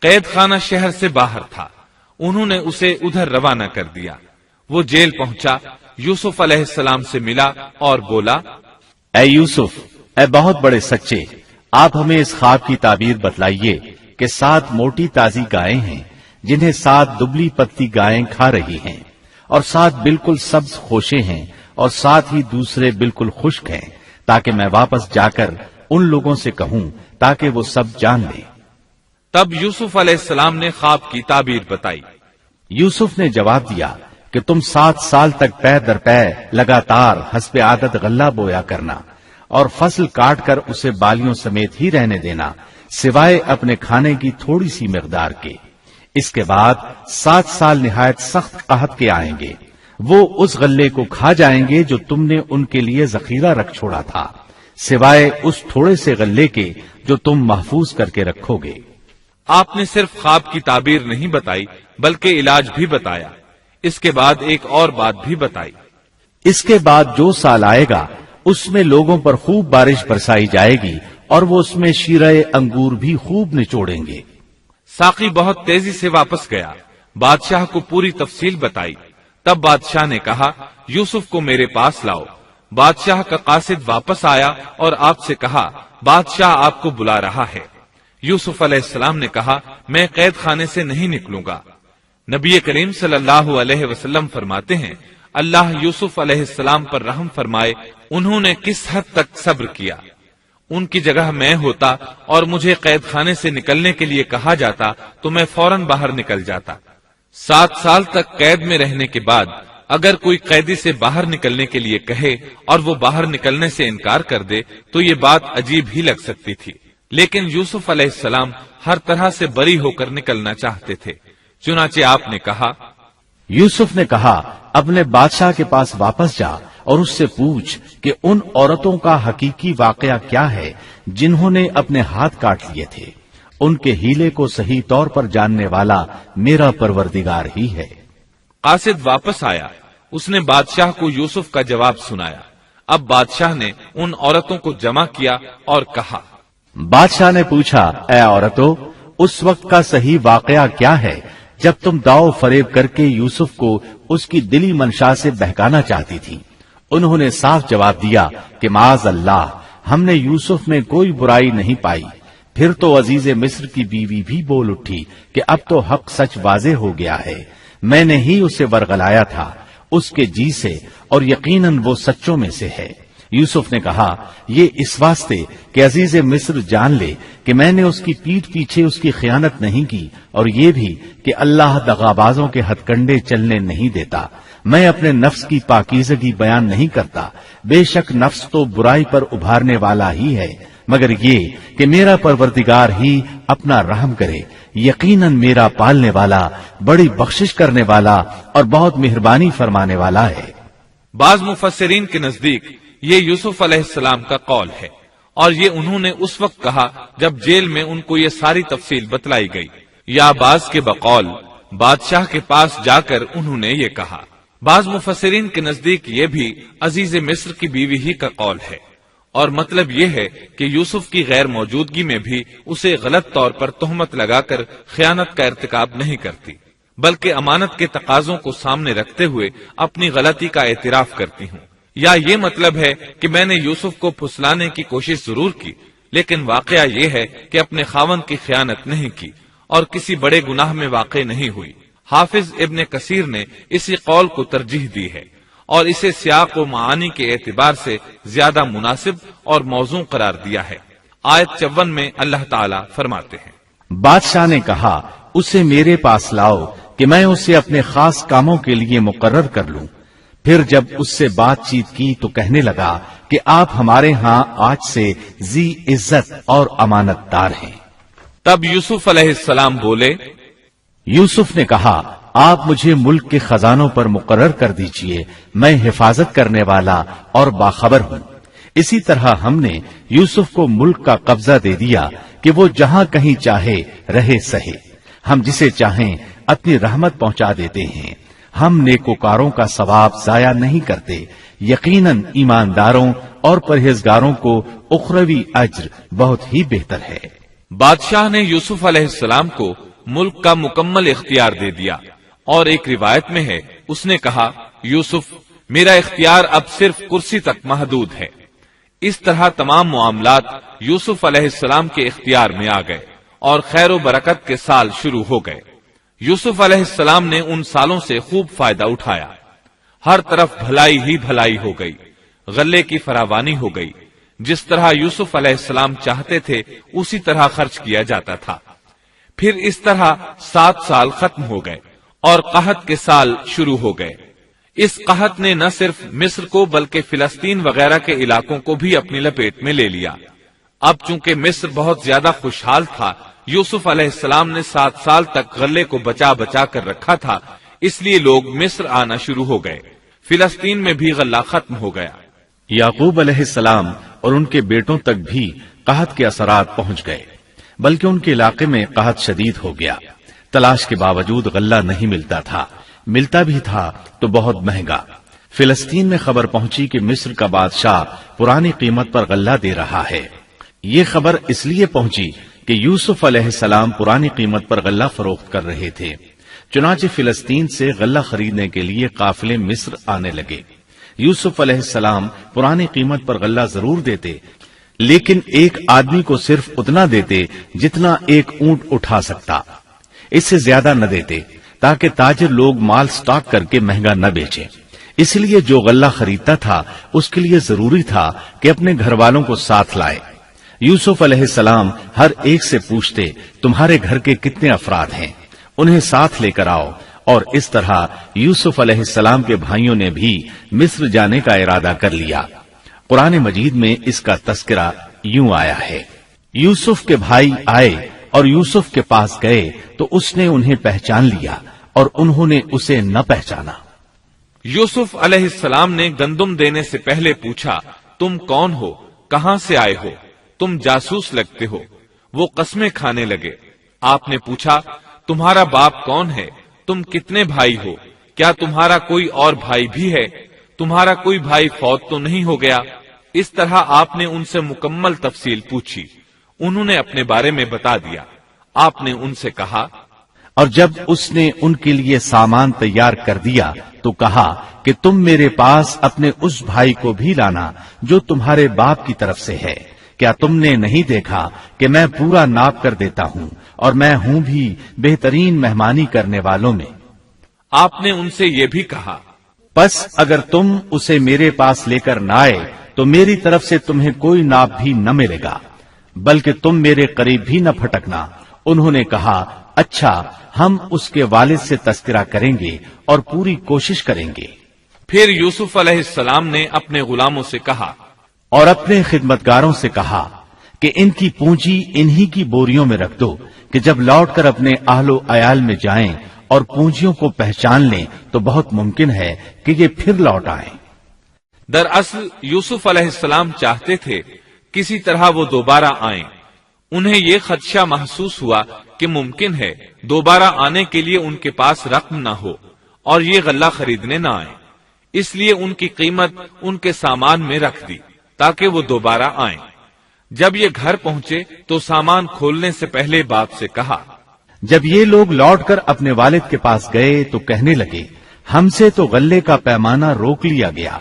قید خانہ شہر سے باہر تھا۔ انہوں نے اسے ادھر روانہ کر دیا۔ وہ جیل پہنچا، یوسف علیہ السلام سے ملا اور بولا، اے یوسف، اے بہت بڑے سچے، آپ ہمیں اس خواب کی تعبیر بتلائیے کہ 7 موٹی تازی گائیں ہیں جنہیں 7 دبلی پتی گائیں کھا رہی ہیں، اور 7 بالکل سبز خوشے ہیں، اور 7 ہی دوسرے بالکل خشک ہیں، تاکہ میں واپس جا کر ان لوگوں سے کہوں تاکہ وہ سب جان لیں۔ تب یوسف علیہ السلام نے خواب کی تعبیر بتائی۔ یوسف نے جواب دیا کہ تم 7 سال تک پے در پے لگاتار حسب عادت غلہ بویا کرنا، اور فصل کاٹ کر اسے بالیوں سمیت ہی رہنے دینا، سوائے اپنے کھانے کی تھوڑی سی مقدار کے۔ اس کے بعد 7 سال نہایت سخت قحط کے آئیں گے، وہ اس غلے کو کھا جائیں گے جو تم نے ان کے لیے ذخیرہ رکھ چھوڑا تھا، سوائے اس تھوڑے سے غلے کے جو تم محفوظ کر کے رکھو گے۔ آپ نے صرف خواب کی تعبیر نہیں بتائی بلکہ علاج بھی بتایا۔ اس کے بعد ایک اور بات بھی بتائی۔ اس کے بعد جو سال آئے گا اس میں لوگوں پر خوب بارش برسائی جائے گی، اور وہ اس میں شیرہ انگور بھی خوب نچوڑیں گے۔ ساقی بہت تیزی سے واپس گیا، بادشاہ کو پوری تفصیل بتائی۔ تب بادشاہ نے کہا، یوسف کو میرے پاس لاؤ۔ بادشاہ کا قاصد واپس آیا اور آپ سے کہا، بادشاہ آپ کو بلا رہا ہے۔ یوسف علیہ السلام نے کہا، میں قید خانے سے نہیں نکلوں گا۔ نبی کریم صلی اللہ علیہ وسلم فرماتے ہیں، اللہ یوسف علیہ السلام پر رحم فرمائے، انہوں نے کس حد تک صبر کیا۔ ان کی جگہ میں ہوتا اور مجھے قید خانے سے نکلنے کے لیے کہا جاتا تو میں فوراً باہر نکل جاتا۔ 7 سال تک قید میں رہنے کے بعد اگر کوئی قیدی سے باہر نکلنے کے لیے کہے اور وہ باہر نکلنے سے انکار کر دے تو یہ بات عجیب ہی لگ سکتی تھی، لیکن یوسف علیہ السلام ہر طرح سے بری ہو کر نکلنا چاہتے تھے۔ چنانچہ آپ نے کہا، یوسف نے کہا، اپنے بادشاہ کے پاس واپس جا اور اس سے پوچھ کہ ان عورتوں کا حقیقی واقعہ کیا ہے جنہوں نے اپنے ہاتھ کاٹ لیے تھے۔ ان کے ہیلے کو صحیح طور پر جاننے والا میرا پروردگار ہی ہے۔ قاصد واپس آیا، اس نے بادشاہ کو یوسف کا جواب سنایا۔ اب بادشاہ نے ان عورتوں کو جمع کیا اور کہا، بادشاہ نے پوچھا، اے عورتوں، اس وقت کا صحیح واقعہ کیا ہے جب تم داؤ فریب کر کے یوسف کو اس کی دلی منشا سے بہکانا چاہتی تھی؟ انہوں نے صاف جواب دیا کہ معاذ اللہ، ہم نے یوسف میں کوئی برائی نہیں پائی۔ پھر تو عزیز مصر کی بیوی بھی بول اٹھی کہ اب تو حق سچ واضح ہو گیا ہے، میں نے ہی اسے ورغلایا تھا اس کے جی سے، اور یقیناً وہ سچوں میں سے ہے۔ یوسف نے کہا، یہ اس واسطے کہ عزیز مصر جان لے کہ میں نے اس کی پیٹھ پیچھے اس کی خیانت نہیں کی، اور یہ بھی کہ اللہ دغابازوں کے ہتھ کنڈے چلنے نہیں دیتا۔ میں اپنے نفس کی پاکیزگی بیان نہیں کرتا، بے شک نفس تو برائی پر ابھارنے والا ہی ہے، مگر یہ کہ میرا پروردگار ہی اپنا رحم کرے، یقیناً میرا پالنے والا، بڑی بخشش کرنے والا اور بہت مہربانی فرمانے والا ہے۔ بعض مفسرین کے نزدیک یہ یوسف علیہ السلام کا قول ہے، اور یہ انہوں نے اس وقت کہا جب جیل میں ان کو یہ ساری تفصیل بتلائی گئی، یا بعض کے بقول بادشاہ کے پاس جا کر انہوں نے یہ کہا۔ بعض مفسرین کے نزدیک یہ بھی عزیز مصر کی بیوی ہی کا قول ہے، اور مطلب یہ ہے کہ یوسف کی غیر موجودگی میں بھی اسے غلط طور پر تہمت لگا کر خیانت کا ارتکاب نہیں کرتی، بلکہ امانت کے تقاضوں کو سامنے رکھتے ہوئے اپنی غلطی کا اعتراف کرتی ہوں۔ یا یہ مطلب ہے کہ میں نے یوسف کو پھسلانے کی کوشش ضرور کی، لیکن واقعہ یہ ہے کہ اپنے خاوند کی خیانت نہیں کی اور کسی بڑے گناہ میں واقع نہیں ہوئی۔ حافظ ابن کثیر نے اسی قول کو ترجیح دی ہے اور اسے سیاق و معانی کے اعتبار سے زیادہ مناسب اور موزوں قرار دیا ہے۔ آیت 54 میں اللہ تعالیٰ فرماتے ہیں، بادشاہ نے کہا اسے میرے پاس لاؤ کہ میں اسے اپنے خاص کاموں کے لیے مقرر کر لوں۔ پھر جب اس سے بات چیت کی تو کہنے لگا کہ آپ ہمارے ہاں آج سے ذی عزت اور امانت دار ہیں۔ تب یوسف علیہ السلام بولے، یوسف نے کہا آپ مجھے ملک کے خزانوں پر مقرر کر دیجئے، میں حفاظت کرنے والا اور باخبر ہوں۔ اسی طرح ہم نے یوسف کو ملک کا قبضہ دے دیا کہ وہ جہاں کہیں چاہے رہے سہے، ہم جسے چاہیں اپنی رحمت پہنچا دیتے ہیں، ہم نیکوکاروں کا ثواب ضائع نہیں کرتے، یقیناً ایمانداروں اور پرہیزگاروں کو اخروی اجر بہت ہی بہتر ہے۔ بادشاہ نے یوسف علیہ السلام کو ملک کا مکمل اختیار دے دیا، اور ایک روایت میں ہے اس نے کہا، یوسف میرا اختیار اب صرف کرسی تک محدود ہے۔ اس طرح تمام معاملات یوسف علیہ السلام کے اختیار میں آ گئے اور خیر و برکت کے سال شروع ہو گئے۔ یوسف علیہ السلام نے ان سالوں سے خوب فائدہ اٹھایا، ہر طرف بھلائی ہی بھلائی ہو گئی، غلے کی فراوانی ہو گئی، جس طرح یوسف علیہ السلام چاہتے تھے اسی طرح خرچ کیا جاتا تھا۔ پھر اس طرح 7 سال ختم ہو گئے اور قحط کے سال شروع ہو گئے۔ اس قحط نے نہ صرف مصر کو بلکہ فلسطین وغیرہ کے علاقوں کو بھی اپنی لپیٹ میں لے لیا۔ اب چونکہ مصر بہت زیادہ خوشحال تھا، یوسف علیہ السلام نے 7 سال تک غلے کو بچا بچا کر رکھا تھا، اس لیے لوگ مصر آنا شروع ہو گئے۔ فلسطین میں بھی غلہ ختم ہو گیا۔ یعقوب علیہ السلام اور ان کے بیٹوں تک بھی قحط کے اثرات پہنچ گئے، بلکہ ان کے علاقے میں قحط شدید ہو گیا۔ تلاش کے باوجود غلہ نہیں ملتا تھا، ملتا بھی تھا تو بہت مہنگا۔ فلسطین میں خبر پہنچی کہ مصر کا بادشاہ پرانی قیمت پر غلہ دے رہا ہے۔ یہ خبر اس لیے پہنچی کہ یوسف علیہ السلام پرانی قیمت پر غلہ فروخت کر رہے تھے، چنانچہ فلسطین سے غلہ خریدنے کے لیے قافلے مصر آنے لگے۔ یوسف علیہ السلام پرانی قیمت پر غلہ ضرور دیتے، لیکن ایک آدمی کو صرف اتنا دیتے جتنا ایک اونٹ اٹھا سکتا، اس سے زیادہ نہ دیتے تاکہ تاجر لوگ مال سٹاک کر کے مہنگا نہ بیچیں۔ اس لیے جو غلہ خریدتا تھا اس کے لیے ضروری تھا کہ اپنے گھر والوں کو ساتھ لائے۔ یوسف علیہ السلام ہر ایک سے پوچھتے تمہارے گھر کے کتنے افراد ہیں، انہیں ساتھ لے کر آؤ، اور اس طرح یوسف علیہ السلام کے بھائیوں نے بھی مصر جانے کا ارادہ کر لیا۔ قرآن مجید میں اس کا تذکرہ یوں آیا ہے، یوسف کے بھائی آئے اور یوسف کے پاس گئے تو اس نے انہیں پہچان لیا اور انہوں نے اسے نہ پہچانا۔ یوسف علیہ السلام نے گندم دینے سے پہلے پوچھا، تم کون ہو، کہاں سے آئے ہو، تم جاسوس لگتے ہو۔ وہ قسمیں کھانے لگے۔ آپ نے پوچھا، تمہارا باپ کون ہے، تم کتنے بھائی ہو، کیا تمہارا کوئی اور بھائی بھی ہے، تمہارا کوئی بھائی فوت تو نہیں ہو گیا؟ اس طرح آپ نے ان سے مکمل تفصیل پوچھی، انہوں نے اپنے بارے میں بتا دیا۔ آپ نے ان سے کہا، اور جب اس نے ان کے لیے سامان تیار کر دیا تو کہا کہ تم میرے پاس اپنے اس بھائی کو بھی لانا جو تمہارے باپ کی طرف سے ہے۔ کیا تم نے نہیں دیکھا کہ میں پورا ناپ کر دیتا ہوں اور میں ہوں بھی بہترین مہمانی کرنے والوں میں؟ آپ نے ان سے یہ بھی کہا، پس اگر تم اسے میرے پاس لے کر نہ آئے تو میری طرف سے تمہیں کوئی ناپ بھی نہ ملے گا، بلکہ تم میرے قریب بھی نہ پھٹکنا۔ انہوں نے کہا، اچھا، ہم اس کے والد سے تذکرہ کریں گے اور پوری کوشش کریں گے۔ پھر یوسف علیہ السلام نے اپنے غلاموں سے کہا اور اپنے خدمتگاروں سے کہا کہ ان کی پونجی انہی کی بوریوں میں رکھ دو کہ جب لوٹ کر اپنے اہل و عیال میں جائیں اور پونجیوں کو پہچان لیں تو بہت ممکن ہے کہ یہ پھر لوٹ آئیں۔ دراصل یوسف علیہ السلام چاہتے تھے کسی طرح وہ دوبارہ آئیں۔ انہیں یہ خدشہ محسوس ہوا کہ ممکن ہے دوبارہ آنے کے لیے ان کے پاس رقم نہ ہو اور یہ غلہ خریدنے نہ آئیں، اس لیے ان کی قیمت ان کے سامان میں رکھ دی تاکہ وہ دوبارہ آئیں۔ جب یہ گھر پہنچے تو سامان کھولنے سے پہلے باپ سے کہا، جب یہ لوگ لوٹ کر اپنے والد کے پاس گئے تو کہنے لگے، ہم سے تو غلے کا پیمانہ روک لیا گیا،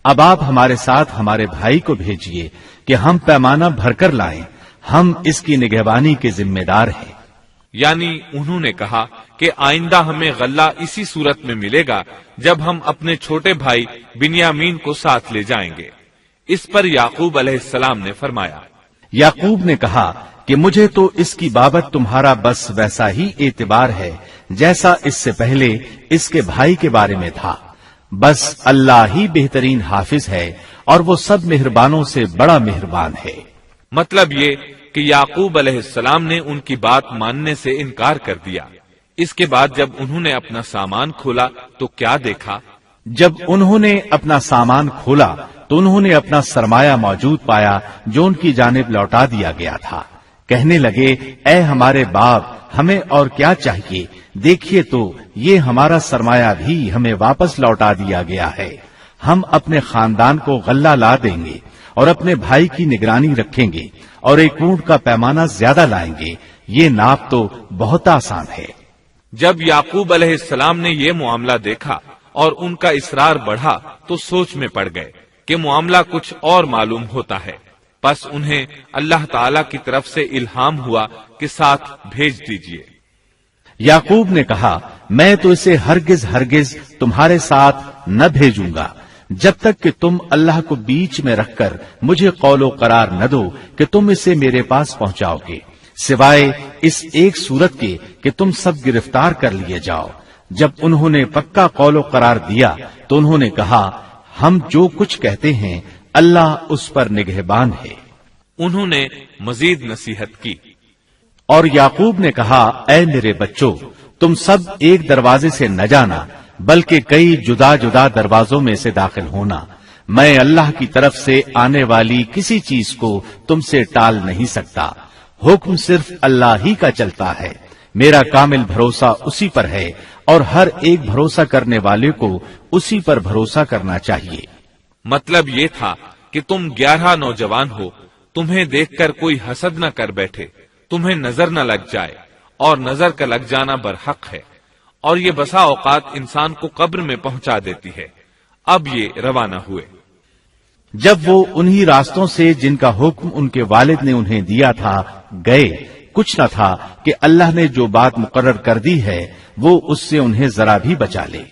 اب آپ ہمارے ساتھ ہمارے بھائی کو بھیجیے کہ ہم پیمانہ بھر کر لائیں، ہم اس کی نگہبانی کے ذمہ دار ہیں۔ یعنی انہوں نے کہا کہ آئندہ ہمیں غلہ اسی صورت میں ملے گا جب ہم اپنے چھوٹے بھائی بنیامین کو ساتھ لے جائیں گے۔ اس پر یعقوب علیہ السلام نے فرمایا، یعقوب نے کہا کہ مجھے تو اس کی بابت تمہارا بس ویسا ہی اعتبار ہے جیسا اس سے پہلے اس کے بھائی کے بارے میں تھا، بس اللہ ہی بہترین حافظ ہے اور وہ سب مہربانوں سے بڑا مہربان ہے۔ مطلب یہ کہ یعقوب علیہ السلام نے ان کی بات ماننے سے انکار کر دیا۔ اس کے بعد جب انہوں نے اپنا سامان کھولا تو کیا دیکھا؟ جب انہوں نے اپنا سامان کھولا تو انہوں نے اپنا سرمایہ موجود پایا جو ان کی جانب لوٹا دیا گیا تھا۔ کہنے لگے، اے ہمارے باپ، ہمیں اور کیا چاہیے؟ دیکھیے تو یہ ہمارا سرمایہ بھی ہمیں واپس لوٹا دیا گیا ہے۔ ہم اپنے خاندان کو غلہ لا دیں گے اور اپنے بھائی کی نگرانی رکھیں گے اور ایک اونٹ کا پیمانہ زیادہ لائیں گے، یہ ناپ تو بہت آسان ہے۔ جب یعقوب علیہ السلام نے یہ معاملہ دیکھا اور ان کا اصرار بڑھا تو سوچ میں پڑ گئے کہ معاملہ کچھ اور معلوم ہوتا ہے، پس انہیں اللہ تعالی کی طرف سے الہام ہوا کہ ساتھ بھیج دیجیے۔ یعقوب نے کہا، میں تو اسے ہرگز ہرگز تمہارے ساتھ نہ بھیجوں گا جب تک کہ تم اللہ کو بیچ میں رکھ کر مجھے قول و قرار نہ دو کہ تم اسے میرے پاس پہنچاؤ گے، سوائے اس ایک صورت کے کہ تم سب گرفتار کر لیے جاؤ۔ جب انہوں نے پکا قول و قرار دیا تو انہوں نے کہا، ہم جو کچھ کہتے ہیں اللہ اس پر نگہبان ہے۔ انہوں نے مزید نصیحت کی اور یعقوب نے کہا، اے میرے بچوں، تم سب ایک دروازے سے نہ جانا بلکہ کئی جدا جدا دروازوں میں سے داخل ہونا۔ میں اللہ کی طرف سے آنے والی کسی چیز کو تم سے ٹال نہیں سکتا، حکم صرف اللہ ہی کا چلتا ہے۔ میرا کامل بھروسہ اسی پر ہے اور ہر ایک بھروسہ کرنے والے کو اسی پر بھروسہ کرنا چاہیے۔ مطلب یہ تھا کہ تم 11 نوجوان ہو، تمہیں دیکھ کر کوئی حسد نہ کر بیٹھے، تمہیں نظر نہ لگ جائے، اور نظر کا لگ جانا برحق ہے، اور یہ بسا اوقات انسان کو قبر میں پہنچا دیتی ہے۔ اب یہ روانہ ہوئے۔ جب وہ انہی راستوں سے جن کا حکم ان کے والد نے انہیں دیا تھا گئے، کچھ نہ تھا کہ اللہ نے جو بات مقرر کر دی ہے وہ اس سے انہیں ذرا بھی بچا لے،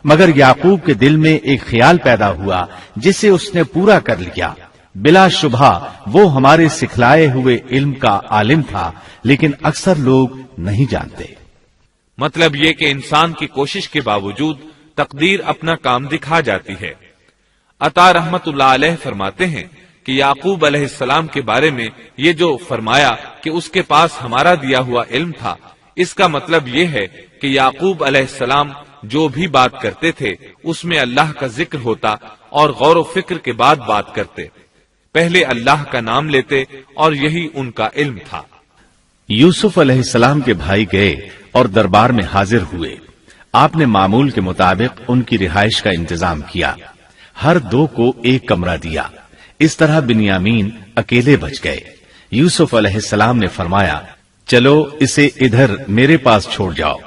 مگر یعقوب کے دل میں ایک خیال پیدا ہوا جسے اس نے پورا کر لیا۔ بلا شبہ وہ ہمارے سکھلائے ہوئے علم کا عالم تھا، لیکن اکثر لوگ نہیں جانتے۔ مطلب یہ کہ انسان کی کوشش کے باوجود تقدیر اپنا کام دکھا جاتی ہے۔ عطا رحمت اللہ علیہ فرماتے ہیں کہ یعقوب علیہ السلام کے بارے میں یہ جو فرمایا کہ اس کے پاس ہمارا دیا ہوا علم تھا، اس کا مطلب یہ ہے کہ یعقوب علیہ السلام جو بھی بات کرتے تھے اس میں اللہ کا ذکر ہوتا اور غور و فکر کے بعد بات کرتے، پہلے اللہ کا نام لیتے، اور یہی ان کا علم تھا۔ یوسف علیہ السلام کے بھائی گئے اور دربار میں حاضر ہوئے۔ آپ نے معمول کے مطابق ان کی رہائش کا انتظام کیا، ہر دو کو ایک کمرہ دیا۔ اس طرح بنیامین اکیلے بچ گئے۔ یوسف علیہ السلام نے فرمایا، چلو اسے ادھر میرے پاس چھوڑ جاؤ۔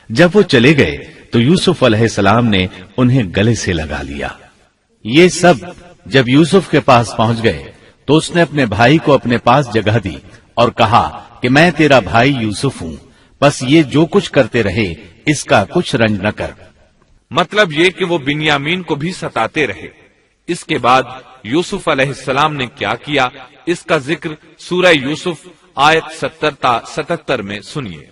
جب وہ چلے گئے تو یوسف علیہ السلام نے انہیں گلے سے لگا لیا۔ یہ سب جب یوسف کے پاس پہنچ گئے تو اس نے اپنے بھائی کو اپنے پاس جگہ دی اور کہا کہ میں تیرا بھائی یوسف ہوں، بس یہ جو کچھ کرتے رہے اس کا کچھ رنج نہ کر۔ مطلب یہ کہ وہ بنیامین کو بھی ستاتے رہے۔ اس کے بعد یوسف علیہ السلام نے کیا کیا، اس کا ذکر سورہ یوسف آیت 70 تا 77 میں سنیے۔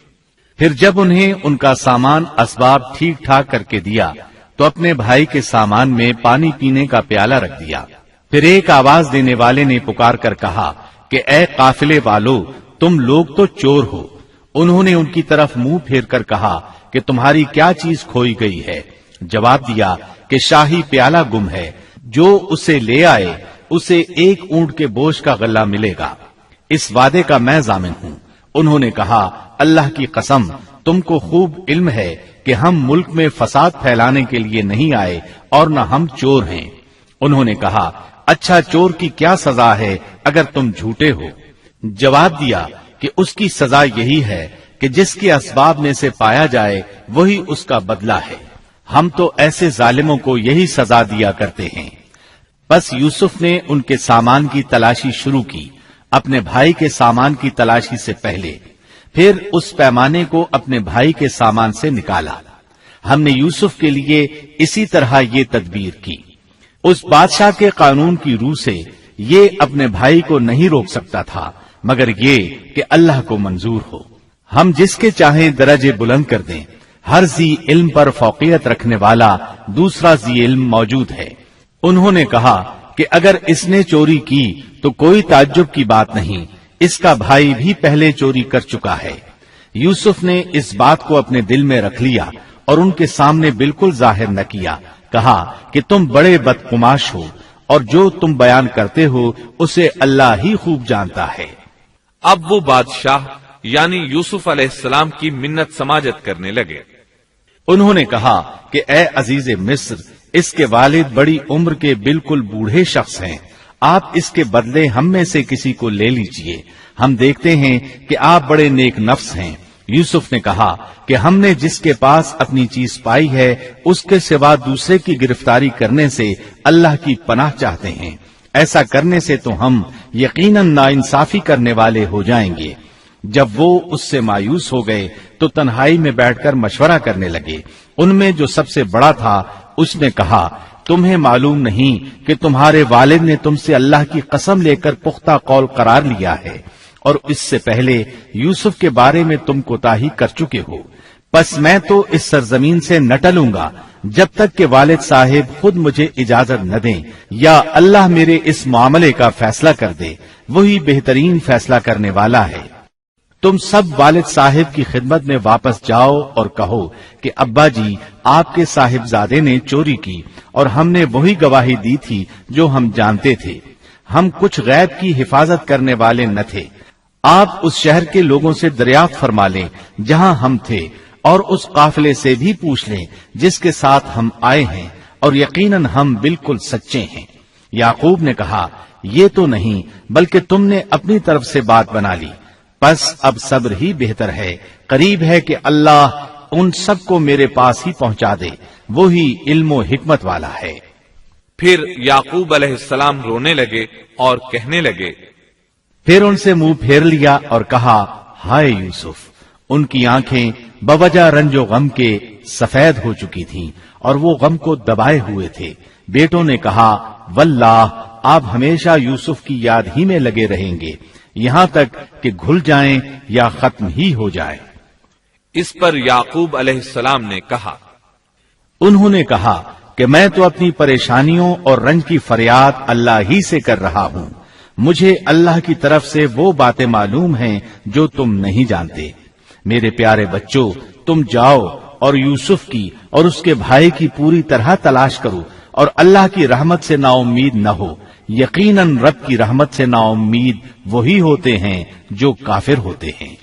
پھر جب انہیں ان کا سامان اسباب ٹھیک ٹھاک کر کے دیا تو اپنے بھائی کے سامان میں پانی پینے کا پیالہ رکھ دیا۔ پھر ایک آواز دینے والے نے پکار کر کہا کہ اے قافلے والو، تم لوگ تو چور ہو۔ انہوں نے ان کی طرف منہ پھیر کر کہا کہ تمہاری کیا چیز کھوئی گئی ہے؟ جواب دیا کہ شاہی پیالہ گم ہے، جو اسے لے آئے اسے ایک اونٹ کے بوجھ کا غلہ ملے گا، اس وعدے کا میں ضامن ہوں۔ انہوں نے کہا، اللہ کی قسم، تم کو خوب علم ہے کہ ہم ملک میں فساد پھیلانے کے لیے نہیں آئے اور نہ ہم چور ہیں۔ انہوں نے کہا، اچھا چور کی کیا سزا ہے اگر تم جھوٹے ہو؟ جواب دیا کہ اس کی سزا یہی ہے کہ جس کے اسباب میں سے پایا جائے وہی اس کا بدلہ ہے۔ ہم تو ایسے ظالموں کو یہی سزا دیا کرتے ہیں۔ بس یوسف نے ان کے سامان کی تلاشی شروع کی، اپنے بھائی کے سامان کی تلاشی سے پہلے۔ پھر اس پیمانے کو اپنے بھائی کے سامان سے نکالا. ہم نے یوسف کے لیے اسی طرح یہ تدبیر کی. اس بادشاہ کے قانون کی روح سے یہ اپنے بھائی کو نہیں روک سکتا تھا مگر یہ کہ اللہ کو منظور ہو. ہم جس کے چاہیں درجے بلند کر دیں. ہر ذی علم پر فوقیت رکھنے والا دوسرا ذی علم موجود ہے. انہوں نے کہا کہ اگر اس نے چوری کی تو کوئی تعجب کی بات نہیں، اس کا بھائی بھی پہلے چوری کر چکا ہے. یوسف نے اس بات کو اپنے دل میں رکھ لیا اور ان کے سامنے بالکل ظاہر نہ کیا. کہا کہ تم بڑے بدقماش ہو اور جو تم بیان کرتے ہو اسے اللہ ہی خوب جانتا ہے. اب وہ بادشاہ یعنی یوسف علیہ السلام کی منت سماجت کرنے لگے. انہوں نے کہا کہ اے عزیز مصر، اس کے والد بڑی عمر کے بالکل بوڑھے شخص ہیں. آپ اس کے بدلے ہم میں سے کسی کو لے لیجئے. ہم دیکھتے ہیں کہ آپ بڑے نیک نفس ہیں. یوسف نے کہا کہ ہم نے جس کے پاس اپنی چیز پائی ہے اس کے سوا دوسرے کی گرفتاری کرنے سے اللہ کی پناہ چاہتے ہیں. ایسا کرنے سے تو ہم یقیناً ناانصافی کرنے والے ہو جائیں گے. جب وہ اس سے مایوس ہو گئے تو تنہائی میں بیٹھ کر مشورہ کرنے لگے. ان میں جو سب سے بڑا تھا اس نے کہا تمہیں معلوم نہیں کہ تمہارے والد نے تم سے اللہ کی قسم لے کر پختہ قول قرار لیا ہے اور اس سے پہلے یوسف کے بارے میں تم کوتاہی کر چکے ہو. پس میں تو اس سرزمین سے نہ ٹلوں گا جب تک کہ والد صاحب خود مجھے اجازت نہ دیں یا اللہ میرے اس معاملے کا فیصلہ کر دے. وہی بہترین فیصلہ کرنے والا ہے. تم سب والد صاحب کی خدمت میں واپس جاؤ اور کہو کہ ابا جی آپ کے صاحبزادے نے چوری کی اور ہم نے وہی گواہی دی تھی جو ہم جانتے تھے. ہم کچھ غیب کی حفاظت کرنے والے نہ تھے. آپ اس شہر کے لوگوں سے دریافت فرما لیں جہاں ہم تھے اور اس قافلے سے بھی پوچھ لیں جس کے ساتھ ہم آئے ہیں اور یقیناً ہم بالکل سچے ہیں. یعقوب نے کہا یہ تو نہیں بلکہ تم نے اپنی طرف سے بات بنا لی. بس اب صبر ہی بہتر ہے. قریب ہے کہ اللہ ان سب کو میرے پاس ہی پہنچا دے. وہی علم و حکمت والا ہے. پھر یعقوب علیہ السلام رونے لگے اور کہنے لگے. پھر ان سے منہ پھیر لیا اور کہا ہائے یوسف. ان کی آنکھیں بوجہ رنج و غم کے سفید ہو چکی تھیں اور وہ غم کو دبائے ہوئے تھے. بیٹوں نے کہا واللہ آپ ہمیشہ یوسف کی یاد ہی میں لگے رہیں گے یہاں تک کہ گھل جائیں یا ختم ہی ہو جائے. اس پر یعقوب علیہ السلام نے کہا انہوں نے کہا کہ میں تو اپنی پریشانیوں اور رنج کی فریاد اللہ ہی سے کر رہا ہوں. مجھے اللہ کی طرف سے وہ باتیں معلوم ہیں جو تم نہیں جانتے. میرے پیارے بچوں تم جاؤ اور یوسف کی اور اس کے بھائی کی پوری طرح تلاش کرو اور اللہ کی رحمت سے نا امید نہ ہو. یقیناً رب کی رحمت سے نا امید وہی ہوتے ہیں جو کافر ہوتے ہیں.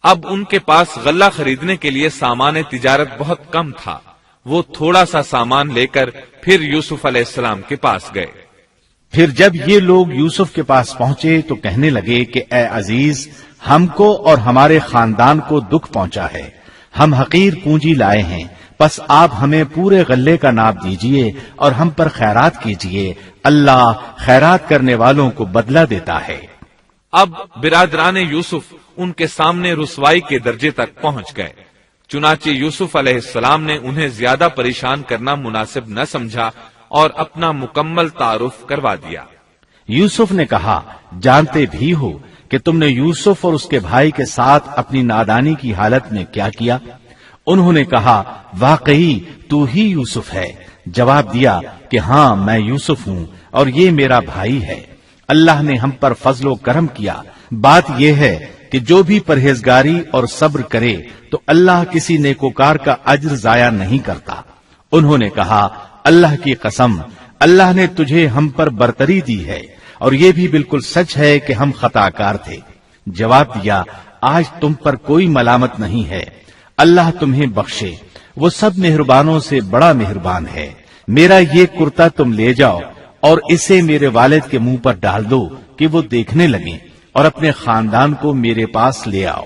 اب ان کے پاس غلہ خریدنے کے لیے سامان تجارت بہت کم تھا. وہ تھوڑا سا سامان لے کر پھر یوسف علیہ السلام کے پاس گئے. پھر جب یہ لوگ یوسف کے پاس پہنچے تو کہنے لگے کہ اے عزیز ہم کو اور ہمارے خاندان کو دکھ پہنچا ہے. ہم حقیر پونجی لائے ہیں. پس آپ ہمیں پورے غلے کا ناپ دیجئے اور ہم پر خیرات کیجئے. اللہ خیرات کرنے والوں کو بدلہ دیتا ہے. اب برادران یوسف ان کے سامنے رسوائی کے درجے تک پہنچ گئے. چنانچہ یوسف علیہ السلام نے انہیں زیادہ پریشان کرنا مناسب نہ سمجھا اور اپنا مکمل تعارف کروا دیا. یوسف نے کہا جانتے بھی ہو کہ تم نے یوسف اور اس کے بھائی کے ساتھ اپنی نادانی کی حالت میں کیا کیا. انہوں نے کہا واقعی تو ہی یوسف ہے. جواب دیا کہ ہاں میں یوسف ہوں اور یہ میرا بھائی ہے. اللہ نے ہم پر فضل و کرم کیا. بات یہ ہے کہ جو بھی پرہیزگاری اور صبر کرے تو اللہ کسی نیکوکار کا اجر ضائع نہیں کرتا. انہوں نے کہا اللہ کی قسم اللہ نے تجھے ہم پر برتری دی ہے اور یہ بھی بالکل سچ ہے کہ ہم خطا کار تھے. جواب دیا آج تم پر کوئی ملامت نہیں ہے. اللہ تمہیں بخشے. وہ سب مہربانوں سے بڑا مہربان ہے. میرا یہ کرتا تم لے جاؤ اور اسے میرے والد کے منہ پر ڈال دو کہ وہ دیکھنے لگیں اور اپنے خاندان کو میرے پاس لے آؤ.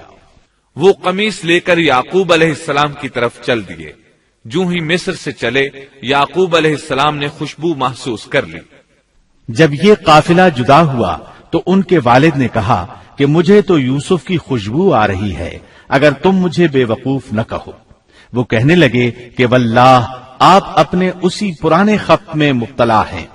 وہ قمیص لے کر یعقوب علیہ السلام کی طرف چل دیے. جو ہی مصر سے چلے یعقوب علیہ السلام نے خوشبو محسوس کر لی. جب یہ قافلہ جدا ہوا تو ان کے والد نے کہا کہ مجھے تو یوسف کی خوشبو آ رہی ہے، اگر تم مجھے بے وقوف نہ کہو۔ وہ کہنے لگے کہ واللہ آپ اپنے اسی پرانے خط میں مبتلا ہیں۔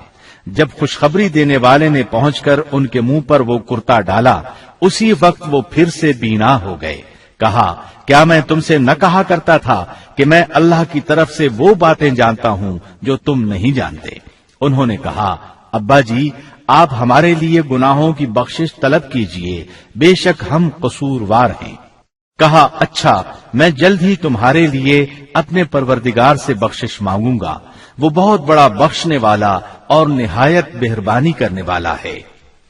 جب خوشخبری دینے والے نے پہنچ کر ان کے منہ پر وہ کرتا ڈالا، اسی وقت وہ پھر سے بینا ہو گئے۔ کہا کیا میں تم سے نہ کہا کرتا تھا کہ میں اللہ کی طرف سے وہ باتیں جانتا ہوں جو تم نہیں جانتے؟ انہوں نے کہا ابا جی آپ ہمارے لیے گناہوں کی بخشش طلب کیجئے، بے شک ہم قصوروار ہیں۔ کہا اچھا میں جلد ہی تمہارے لیے اپنے پروردگار سے بخشش مانگوں گا، وہ بہت بڑا بخشنے والا اور نہایت مہربانی کرنے والا ہے۔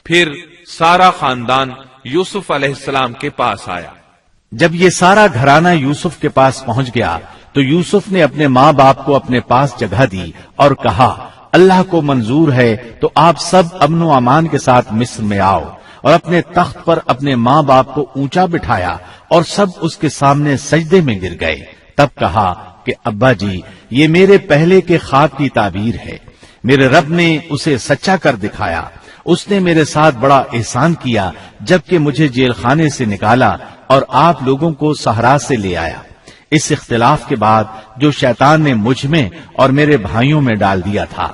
پھر سارا خاندان یوسف علیہ السلام کے پاس آیا۔ جب یہ سارا گھرانہ یوسف کے پاس پہنچ گیا تو یوسف نے اپنے ماں باپ کو اپنے پاس جگہ دی اور کہا اللہ کو منظور ہے تو آپ سب امن و امان کے ساتھ مصر میں آؤ، اور اپنے تخت پر اپنے ماں باپ کو اونچا بٹھایا اور سب اس کے سامنے سجدے میں گر گئے۔ تب کہا کہ ابا جی یہ میرے پہلے کے خواب کی تعبیر ہے، میرے رب نے اسے سچا کر دکھایا، اس نے میرے ساتھ بڑا احسان کیا جبکہ مجھے جیل خانے سے نکالا اور آپ لوگوں کو صحرا سے لے آیا۔ اس اختلاف کے بعد جو شیطان نے مجھ میں اور میرے بھائیوں میں ڈال دیا تھا،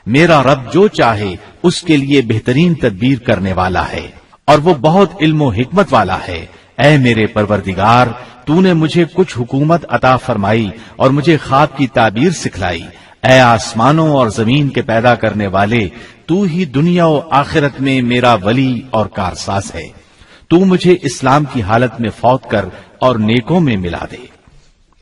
میرا رب جو چاہے اس کے لیے بہترین تدبیر کرنے والا ہے، اور وہ بہت علم و حکمت والا ہے۔ اے میرے پروردگار تو نے مجھے کچھ حکومت عطا فرمائی اور مجھے خواب کی تعبیر سکھلائی۔ اے آسمانوں اور زمین کے پیدا کرنے والے، تو ہی دنیا و آخرت میں میرا ولی اور کارساز ہے۔ تو مجھے اسلام کی حالت میں فوت کر اور نیکوں میں ملا دے۔